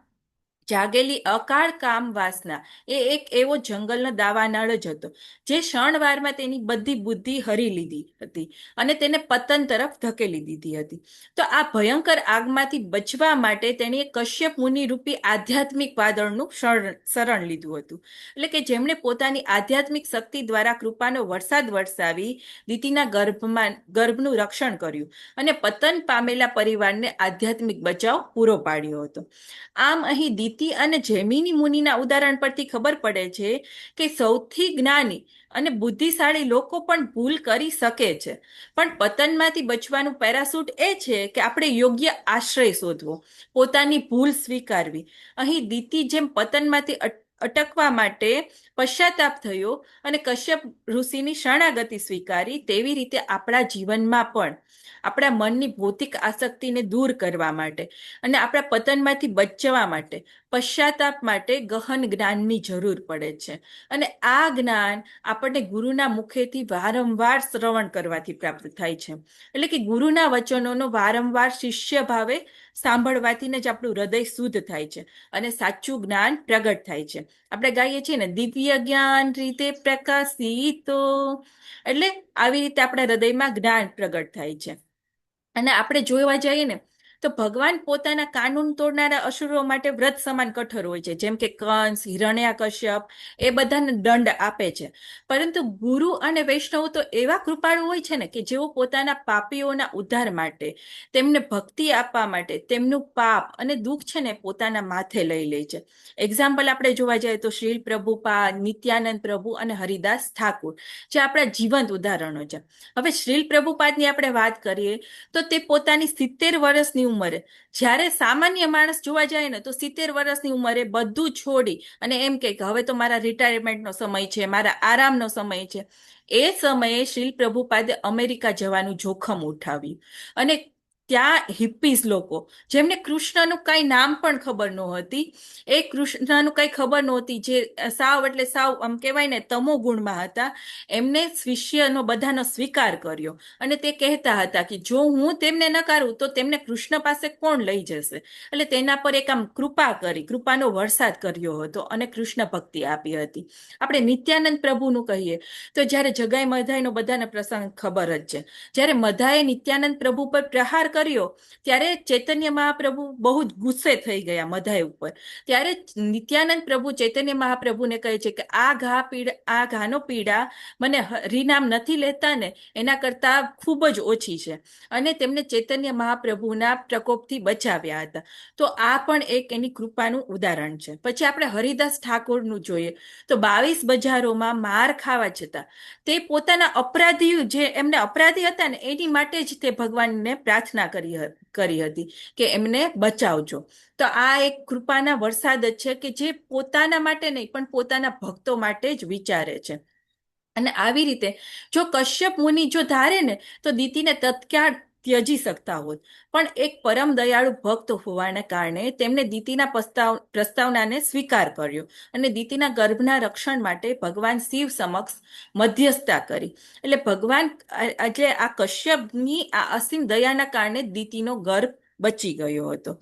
જાગેલી અકાળ કામ વાસના એ એક એવો જંગલનો દાવાનળ જ હતો જે ક્ષણવારમાં તેની બધી બુદ્ધિ હરી લીધી હતી અને તેને પતન તરફ ધકેલી દીધી હતી. તો આ ભયંકર આગમાંથી બચવા માટે તેણે કશ્યપ મુનિ રૂપી આધ્યાત્મિક વાદળનું શરણ લીધું હતું. એટલે કે જેમણે પોતાની આધ્યાત્મિક શક્તિ દ્વારા કૃપાનો વરસાદ વરસાવી દીતીના ગર્ભનું રક્ષણ કર્યું અને પતન પામેલા પરિવારને આધ્યાત્મિક બચાવ પૂરો પાડ્યો હતો. આમ અહીં દીતી અને જૈમિની મુનિના ઉદાહરણ પરથી ખબર પડે છે કે સૌથી જ્ઞાની અને બુદ્ધિશાળી લોકો પણ ભૂલ કરી શકે છે, પણ પતનમાંથી બચવાનું પેરાશૂટ એ છે કે આપણે યોગ્ય આશ્રય શોધવો, પોતાની ભૂલ સ્વીકારવી. અહીં દીતી જેમ પતનમાંથી અટકવા માટે પશ્ચાતાપ થયો અને કશ્યપ ઋષિની શરણાગતિ સ્વીકારી, તેવી રીતે આપણા જીવનમાં પણ આપણા મનની ભૌતિક આસક્તિને દૂર કરવા માટે અને આપણા પતનમાંથી બચવા માટે પશ્ચાતાપ માટે ગહન જ્ઞાનની જરૂર પડે છે. અને આ જ્ઞાન આપણને ગુરુના મુખેથી વારંવાર શ્રવણ કરવાથી પ્રાપ્ત થાય છે. એટલે કે ગુરુના વચનોનો વારંવાર શિષ્ય ભાવે સાંભળવાથી જ આપણું હૃદય શુદ્ધ થાય છે અને સાચું જ્ઞાન પ્રગટ થાય છે. આપણે ગાઈએ છીએ ને, દિવ્ય જ્ઞાન રીતે પ્રકાશિતો. એટલે આવી રીતે આપણા હૃદયમાં જ્ઞાન પ્રગટ થાય છે. અને આપણે જોવા જઈએ ને તો ભગવાન પોતાના કાનૂન તોડનારા અસુરો માટે વ્રત સમાન કઠોર હોય છે, જેમ કે કંસ, હિરણ્યકશ્યપ, એ બધાને દંડ આપે છે. પરંતુ ગુરુ અને વૈષ્ણવ તો એવા કૃપાળુ હોય છે ને કે જેઓ પોતાના પાપીઓના ઉદ્ધાર માટે, તેમને ભક્તિ આપવા માટે તેમનું પાપ અને દુઃખ છે ને પોતાના માથે લઈ લે છે. એક્ઝામ્પલ આપણે જોવા જઈએ તો શ્રીલ પ્રભુપાદ, નિત્યાનંદ પ્રભુ અને હરિદાસ ઠાકુર જે આપણા જીવંત ઉદાહરણો છે. હવે શ્રીલ પ્રભુપાદની આપણે વાત કરીએ તો તે પોતાની 70 વર્ષની ઉંમરે, જ્યારે સામાન્ય માણસ જોવા જાય ને તો 70 વર્ષની ઉંમરે બધું છોડી અને એમ કે હવે તો મારા રિટાયરમેન્ટનો સમય છે, મારા આરામનો સમય છે, એ સમયે શ્રીલ પ્રભુપાદે અમેરિકા જવાનું જોખમ ઉઠાવ્યું. અને ત્યાં હિપ્પીઝ લોકો, જેમને કૃષ્ણનું કઈ નામ પણ ખબર નહોતી, એ કૃષ્ણનું કઈ ખબર નહોતી, જે સાવ એટલે સાવ આમ કહેવાય ને તમો ગુણમાં હતા, એમને શિષ્યનો બધાનો સ્વીકાર કર્યો અને તે કહેતા હતા કે જો હું તેમને નકારું તો તેમને કૃષ્ણ પાસે કોણ લઈ જશે. એટલે તેના પર એક આમ કૃપા કરી, કૃપાનો વરસાદ કર્યો હતો અને કૃષ્ણ ભક્તિ આપી હતી. આપણે નિત્યાનંદ પ્રભુનું કહીએ તો જ્યારે જગાઈ મધાઈનો બધાને પ્રસંગ ખબર જ છે, જ્યારે મધાએ નિત્યાનંદ પ્રભુ પર પ્રહાર કર્યો ત્યારે ચૈતન્ય મહાપ્રભુ બહુ જ ગુસ્સે થઈ ગયા મધાઈ ઉપર. ત્યારે નિત્યાનંદ પ્રભુ ચૈતન્ય મહાપ્રભુને કહે છે કે આ ઘાનો પીડા મને હરિનામ નથી લેતા ને એના કરતા ખૂબ જ ઓછી છે, અને તેમને ચૈતન્ય મહાપ્રભુના પ્રકોપથી બચાવ્યા હતા. તો આ પણ એક એની કૃપાનું ઉદાહરણ છે. પછી આપણે હરિદાસ ઠાકોરનું જોઈએ તો 22 બજારોમાં માર ખાવા છતાં તે પોતાના અપરાધી, જે એમને અપરાધી હતા ને એની માટે જ તે ભગવાનને પ્રાર્થના કરી હતી કે એમને બચાવજો. તો આ એક કૃપાના વરસાદ જ છે કે જે પોતાના માટે નહીં પણ પોતાના ભક્તો માટે જ વિચારે છે. અને આવી રીતે જો કશ્યપ મુનિ જો ધારે ને તો દીતીને તત્કાળ ત્યજી શકતા હોત, પણ એક પરમ દયાળુ ભક્ત હોવાને કારણે તેમણે દીતીના પ્રસ્તાવનાને સ્વીકાર કર્યો અને દીતીના ગર્ભના રક્ષણ માટે ભગવાન શિવ સમક્ષ મધ્યસ્થતા કરી. એટલે ભગવાન એટલે આ કશ્યપની આ અસીમ દયાના કારણે દીતીનો ગર્ભ બચી ગયો હતો.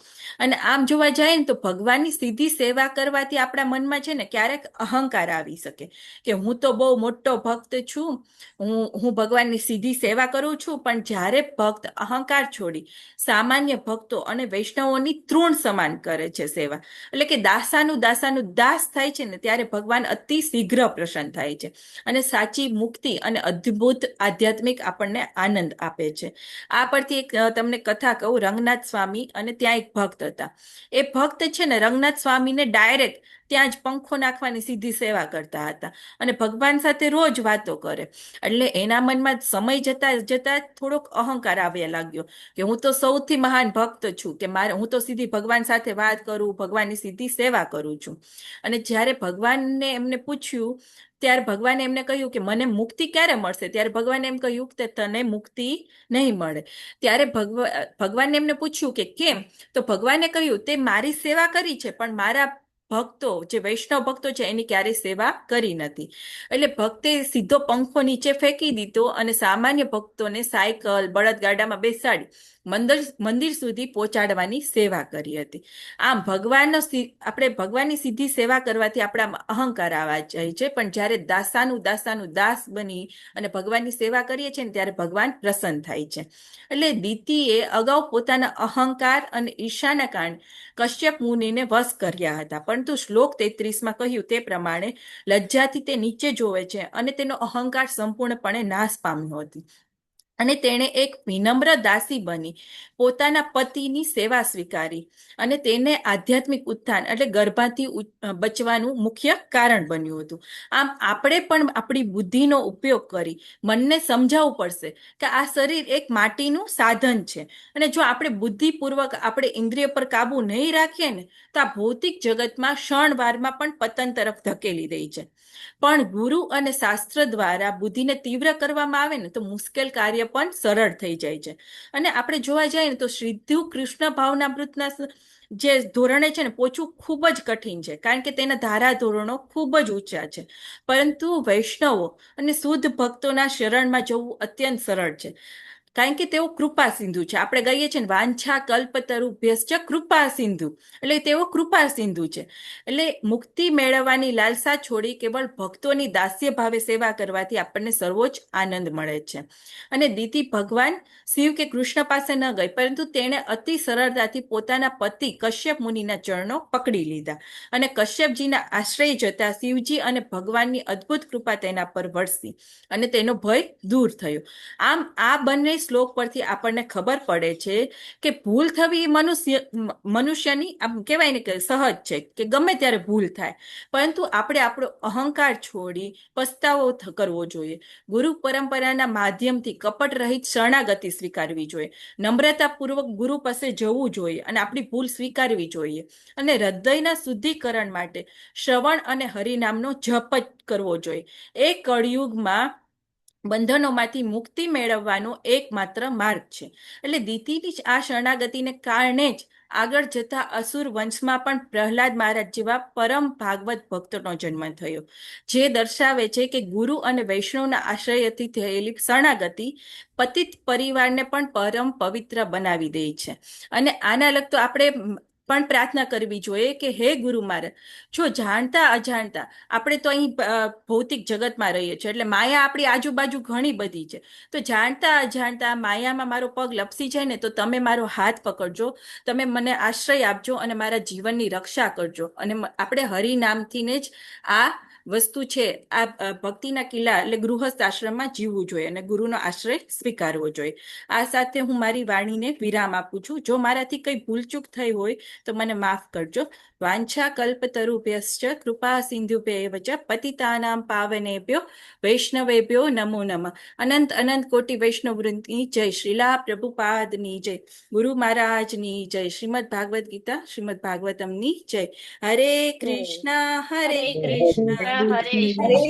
અને આમ જોવા જાય ને તો ભગવાનની સીધી સેવા કરવાથી આપણા મનમાં છે ને ક્યારેક અહંકાર આવી શકે કે હું તો બહુ મોટો ભક્ત છું, હું ભગવાનની સીધી સેવા કરું છું. પણ જ્યારે ભક્ત અહંકાર છોડી સામાન્ય ભક્તો અને વૈષ્ણવોની તૃણ સમાન કરે છે સેવા, એટલે કે દાસાનું દાસ થાય છે ને, ત્યારે ભગવાન અતિ શીઘ્ર પ્રસન્ન થાય છે અને સાચી મુક્તિ અને અદ્ભુત આધ્યાત્મિક આપણને આનંદ આપે છે. આ પરથી એક તમને કથા કહું. રંગનાથ સ્વામી અને ત્યાં એક ભક્ત હતા. એ ભક્ત છે ને રંગનાથ સ્વામીને ડાયરેક્ટ ત્યાં જ પંખો નાખવાની સીધી સેવા કરતા હતા અને ભગવાન સાથે રોજ વાતો કરે. એટલે એના મનમાં સમય જતા થોડોક અહંકાર આવ્યા લાગ્યો કે હું તો સૌથી મહાન ભક્ત છું, કે હું તો સીધી ભગવાન સાથે વાત કરું, ભગવાનની સીધી સેવા કરું છું. અને જ્યારે ભગવાનને એમને પૂછ્યું ત્યારે ભગવાને એમને કહ્યું કે મને મુક્તિ ક્યારે મળશે? ત્યારે ભગવાને એમ કહ્યું કે તને મુક્તિ નહીં મળે. ત્યારે ભગવાનને એમને પૂછ્યું કે કેમ? તો ભગવાને કહ્યું તે મારી સેવા કરી છે પણ મારા ભક્તો, જે વૈષ્ણવ ભક્તો છે એની ક્યારેય સેવા કરી નથી. એટલે ભક્તે સીધો પંખો નીચે ફેંકી દીધો અને સામાન્ય ભક્તોને સાયકલ, બળદગાડામાં બેસાડી મંદિર સુધી પહોંચાડવાની સેવા કરી હતી. આમ આપણે ભગવાનની સીધી સેવા કરવાથી આપણામાં અહંકાર આવવા જાય છે, પણ જ્યારે દાસાનું દાસ બની અને ભગવાનની સેવા કરીએ છીએ ને ત્યારે ભગવાન પ્રસન્ન થાય છે. એટલે દીતીએ અગાઉ પોતાના અહંકાર અને ઈર્ષાના કારણે કશ્યપ મુનિને વશ કર્યા હતા, પરંતુ શ્લોક 33માં કહ્યું તે પ્રમાણે લજ્જાથી તે નીચે જોવે છે અને તેનો અહંકાર સંપૂર્ણપણે નાશ પામ્યો હતો અને તેણે એક વિનમ્ર દાસી બની પોતાના પતિની સેવા સ્વીકારી અને તેને આધ્યાત્મિક ઉત્થાન એટલે ગર્ભાથી બચવાનું મુખ્ય કારણ બન્યું હતું. આમ આપણે પણ આપણી બુદ્ધિનો ઉપયોગ કરી મનને સમજાવવું પડશે કે આ શરીર એક માટીનું સાધન છે અને જો આપણે બુદ્ધિપૂર્વક આપણે ઇન્દ્રિય પર કાબુ નહીં રાખીએ ને તો આ ભૌતિક જગતમાં ક્ષણવારમાં પણ પતન તરફ ધકેલી દે છે. પણ ગુરુ અને શાસ્ત્ર દ્વારા બુદ્ધિને તીવ્ર કરવામાં આવે ને તો મુશ્કેલ કાર્ય પણ સરળ થઈ જાય છે. અને આપણે જોવા જઈએ ને તો સીધું કૃષ્ણ ભાવનામૃતના જે ધોરણે છે ને પહોંચવું ખૂબ જ કઠિન છે, કારણ કે તેના ધારા ધોરણો ખૂબ જ ઊંચા છે. પરંતુ વૈષ્ણવો અને શુદ્ધ ભક્તોના શરણમાં જવું અત્યંત સરળ છે, કારણ કે તેઓ કૃપા સિંધુ છે. આપણે કહીએ છીએ ને વાંછા કલ્પતરુભ્યશ્ચ કૃપા સિંધુ, એટલે તેઓ કૃપા સિંધુ છે. એટલે મુક્તિ મેળવવાની લાલસા છોડી કેવળ ભક્તોની દાસ્ય ભાવે સેવા કરવાથી આપણને સર્વોચ્ચ આનંદ મળે છે. અને દીતી ભગવાન શિવ કે કૃષ્ણ પાસે ન ગઈ, પરંતુ તેણે અતિ સરળતાથી પોતાના પતિ કશ્યપ મુનિના ચરણો પકડી લીધા અને કશ્યપજીના આશ્રય જતા શિવજી અને ભગવાનની અદ્ભુત કૃપા તેના પર વરસી અને તેનો ભય દૂર થયો. આમ આ બંને શ્લોક પરથી આપણને ખબર પડે છે કે ભૂલ થવી મનુષ્યની આમ કહેવાય ને કે સહજ છે, કે ગમે ત્યારે ભૂલ થાય, પરંતુ આપણે આપણો અહંકાર છોડી પસ્તાવો કરવો જોઈએ. ગુરુ પરંપરાના માધ્યમથી કપટ રહિત શરણાગતિ સ્વીકારવી જોઈએ, નમ્રતાપૂર્વક ગુરુ પાસે જવું જોઈએ અને આપણી ભૂલ સ્વીકારવી જોઈએ અને હૃદયના શુદ્ધિકરણ માટે શ્રવણ અને હરિનામનો જપ જ કરવો જોઈએ. એ કળિયુગમાં બંધનોમાંથી મુક્તિ મેળવવાનો એકમાત્ર માર્ગ છે. એટલે દીતીની જ આ શરણાગતિને કારણે જ આગળ જતા અસુર વંશમાં પણ પ્રહલાદ મહારાજ જેવા પરમ ભાગવત ભક્તોનો જન્મ થયો, જે દર્શાવે છે કે ગુરુ અને વૈષ્ણવના આશ્રયથી થયેલી શરણાગતિ પતિત પરિવારને પણ પરમ પવિત્ર બનાવી દે છે. અને આના લગતો આપણે પણ પ્રાર્થના કરવી જોઈએ કે હે ગુરુ મહારાજ, જો જાણતા અજાણતા આપણે તો અહીં ભૌતિક જગતમાં રહીએ છીએ, એટલે માયા આપણી આજુબાજુ ઘણી બધી છે. તો જાણતા અજાણતા માયામાં મારો પગ લપસી જાય ને તો તમે મારો હાથ પકડજો, તમે મને આશ્રય આપજો અને મારા જીવનની રક્ષા કરજો. અને આપણે હરિનામથીને જ આ વસ્તુ છે, આ ભક્તિના કિલ્લા એટલે ગૃહસ્થ આશ્રમમાં જીવવું જોઈએ અને ગુરુનો આશ્રય સ્વીકારવો જોઈએ. આ સાથે હું મારી વાણીને વિરામ આપું છું. જો મારાથી કઈ ભૂલચૂક થઈ હોય તો મને માફ કરજો. વાંછા કલ્પતરુભ્યશ્ચ કૃપા સિંધુભ્યૈવ ચ પતિતાનાં પાવનેભ્યો વૈષ્ણવેભ્યો નમો નમઃ. અનંત અનંત કોટી વૈષ્ણવ વૃંદની જય. શ્રીલા પ્રભુપાદની જય. ગુરુ મહારાજની જય. શ્રીમદ ભાગવત ગીતા શ્રીમદ ભાગવતમની જય. હરે કૃષ્ણ હરે કૃષ્ણ કૃષ્ણ હરે કૃષ્ણ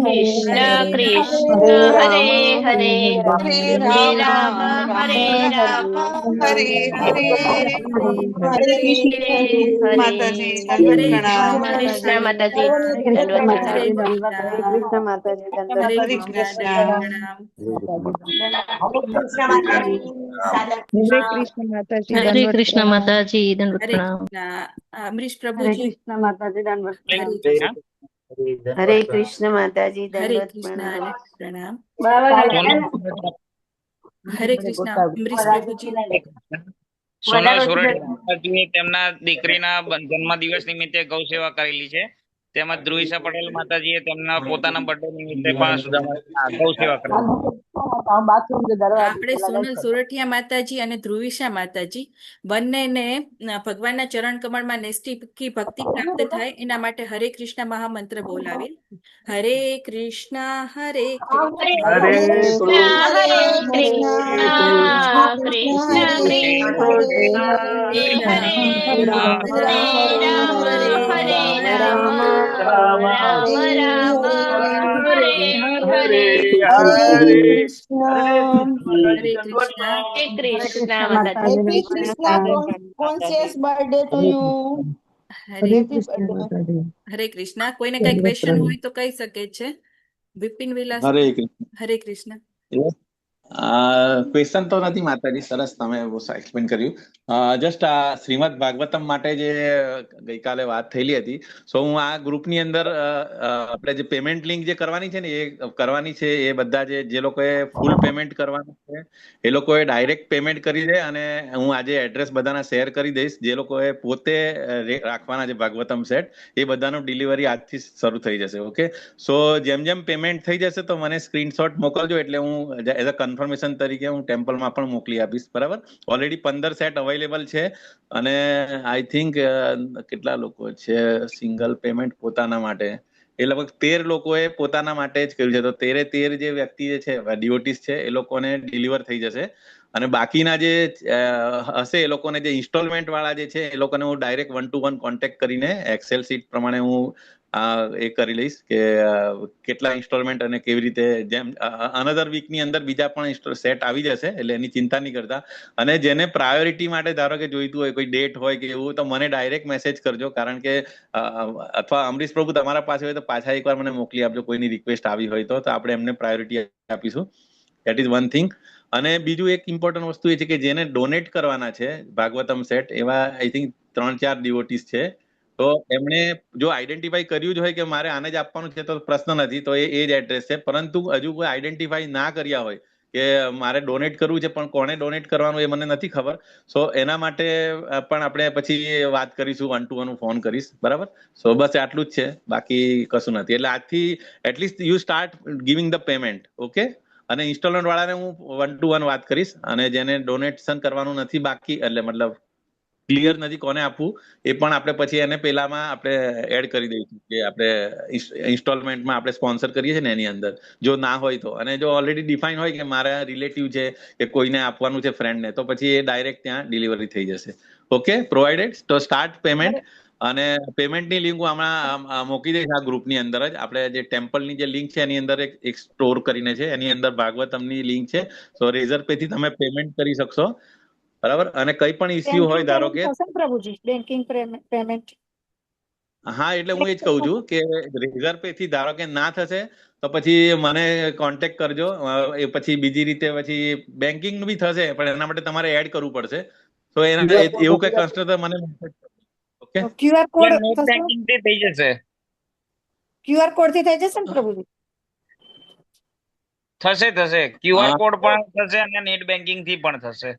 કૃષ્ણ હરે હરે હરે રામ હરે રામ હરે હરે હરે માતાજી દંડવત પ્રણામ. કૃષ્ણ માતાજી દંડવત પ્રણામ. હરે કૃષ્ણ. હરે કૃષ્ણ માતાજી હરે કૃષ્ણ માતાજી હરે કૃષ્ણ માતાજી દંડવત હરે પ્રણામ. કૃષ્ણ. અમરીશ પ્રભુજી માતાજી દંડવત હરે કૃષ્ણ. હરે કૃષ્ણ માતાજી હરે દંડવત કૃષ્ણ પ્રણામ. પ્રણામ. સોનલ હરે કૃષ્ણ. અમરીશ પ્રભુજી સોરઠિયા માતાજીએ તેમના દીકરીના જન્મદિવસ નિમિત્તે ગૌ સેવા કરેલી છે. તેમજ ધ્રુવિસા પટેલ માતાજીએ તેમના પોતાના બર્થડે નિમિત્તે પણ ગૌ સેવા કરેલી. આપણે સોનલ સોરઠિયા માતાજી અને ધ્રુવિશા માતાજી બંનેને ભગવાનના ચરણ કમળમાં નૈષ્ઠિક ભક્તિ પ્રાપ્ત થાય એના માટે હરે કૃષ્ણ મહામંત્ર બોલાવી. હરે કૃષ્ણ હરે કૃષ્ણ હરે કૃષ્ણ હરે કૃષ્ણ કૃષ્ણ કૃષ્ણ હરે રામ હરે રામ હરે રામ રામ રામ હરે હરે. હરે હરે કૃષ્ણ. હરે કૃષ્ણ માતાજી. Birthday to you. હરે હરે કૃષ્ણ. કોઈને કઈ ક્વેશ્ચન હોય તો કહી શકે છે. વિપિન વિલાસ. હરે કૃષ્ણ. હરે કૃષ્ણ. ક્વેશ્ચન તો નથી માતાજી, સરસ તમે એક્સપ્લેન કર્યું. જસ્ટ આ શ્રીમદ ભાગવતમ માટે જે ગઈકાલે વાત થયેલી હતી, સો હું આ ગ્રુપની અંદર આપણે જે પેમેન્ટ લિંક જે કરવાની છે ને એ કરવાની છે. એ બધા જે લોકોએ ફૂલ પેમેન્ટ કરવાનું છે એ લોકોએ ડાયરેક્ટ પેમેન્ટ કરી દે, અને હું આજે એડ્રેસ બધાના શેર કરી દઈશ. જે લોકોએ પોતે રાખવાના છે ભાગવતમ સેટ, એ બધાનું ડિલિવરી આજથી શરૂ થઈ જશે. ઓકે, સો જેમ જેમ પેમેન્ટ થઈ જશે તો મને સ્ક્રીનશોટ મોકલજો, એટલે હું એઝ અ કન્ફર્મેશન તરીકે હું ટેમ્પલમાં પણ મોકલી આપીશ. બરાબર, ઓલરેડી 15 સેટ અવેલેબલ છે, અને આઈ થિંક કેટલા લોકો છે સિંગલ પેમેન્ટ પોતાના માટે, એ લગભગ 13 લોકોએ પોતાના માટે જ કર્યું છે. તો 13 જે વ્યક્તિ જે છે ડિવોટીસ છે એ લોકોને ડિલિવર થઈ જશે. અને બાકીના જે હશે એ લોકોને જે ઇન્સ્ટોલમેન્ટ વાળા જે છે એ લોકોને હું ડાયરેક્ટ 1-to-1 કોન્ટેક્ટ કરીને એક્સેલ શીટ પ્રમાણે હું એ કરી લઈશ કે કેટલા ઇન્સ્ટોલમેન્ટ અને કેવી રીતે. જેમ અનધર વીકની અંદર બીજા પણ સેટ આવી જશે, એટલે એની ચિંતા નહીં કરતા. અને જેને પ્રાયોરિટી માટે ધારો કે જોઈતું હોય, કોઈ ડેટ હોય કે એવું, તો મને ડાયરેક્ટ મેસેજ કરજો. કારણ કે અથવા અમરીશ પ્રભુ તમારા પાસે હોય તો પાછા એકવાર મને મોકલી આપજો, કોઈની રિક્વેસ્ટ આવી હોય તો આપણે એમને પ્રાયોરિટી આપીશું. That is one thing. અને બીજું એક ઇમ્પોર્ટન્ટ વસ્તુ એ છે કે જેને ડોનેટ કરવાના છે ભાગવતમ સેટ, એવા આઈ થિંક 3-4 ડિવોટીસ છે. તો એમણે જો આઈડેન્ટિફાઈ કર્યું જ હોય કે મારે આને જ આપવાનું છે તો પ્રશ્ન નથી, તો એ જ એડ્રેસ છે. પરંતુ હજુ કોઈ આઈડેન્ટિફાઈ ના કર્યા હોય કે મારે ડોનેટ કરવું છે પણ કોને ડોનેટ કરવાનું એ મને નથી ખબર, સો એના માટે પણ આપણે પછી વાત કરીશું. 1-to-1 હું ફોન કરીશ. બરાબર, સો બસ આટલું જ છે, બાકી કશું નથી. એટલે આજથી at least you start giving the payment. Okay, અને ઇન્સ્ટોલમેન્ટ વાળાને હું 1-to-1 વાત કરીશ. અને જેને ડોનેશન કરવાનું નથી બાકી, એટલે મતલબ ક્લિયર નથી કોને આપવું, એ પણ આપણે પછી એને પેલામાં આપણે એડ કરી દઈશું કે આપણે ઇન્સ્ટોલમેન્ટમાં આપણે સ્પોન્સર કરીએ છીએ ને એની અંદર જો ના હોય તો. અને જો ઓલરેડી ડિફાઇન હોય કે મારા રિલેટિવ છે કે કોઈને આપવાનું છે ફ્રેન્ડને, તો પછી એ ડાયરેક્ટ ત્યાં ડિલિવરી થઈ જશે. Okay, provided. તો સ્ટાર્ટ પેમેન્ટ. અને પેમેન્ટની લિંક હું હમણાં મૂકી દઈશ આ ગ્રુપની અંદર જ. આપણે જે ટેમ્પલની જે લિંક છે એની અંદર એક સ્ટોર કરીને છે, એની અંદર ભાગવતમની લિંક છે. સો રેઝર પે થી તમે પેમેન્ટ કરી શકશો. બરાબર, અને કઈ પણ ઇસ્યુ હોય ધારો કે પ્રભુજી બેન્કિંગ પેમેન્ટ. હા, એટલે હું એ જ કહું છું કે રેઝર પે થી ધારો કે ના થશે તો પછી મને કોન્ટેક્ટ કરજો. એ પછી બીજી રીતે પછી બેન્કિંગ બી થશે, પણ એના માટે તમારે એડ કરવું પડશે. તો એના એવું કઈ કન્સ્ટ્રક્ટર મને okay QR code net banking થી થઈ જશે. ક્યુઆર કોડ થી થઈ જશે ને પ્રભુજી? થશે QR કોડ પણ થશે અને નેટ બેન્કિંગ થી પણ થશે.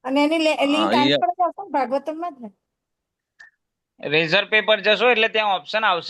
અને એની લિંક આવી પણ જશે ને ભાગવતમ માં જ ને? રેઝર પે પર જશો એટલે ત્યાં ઓપ્શન આવશે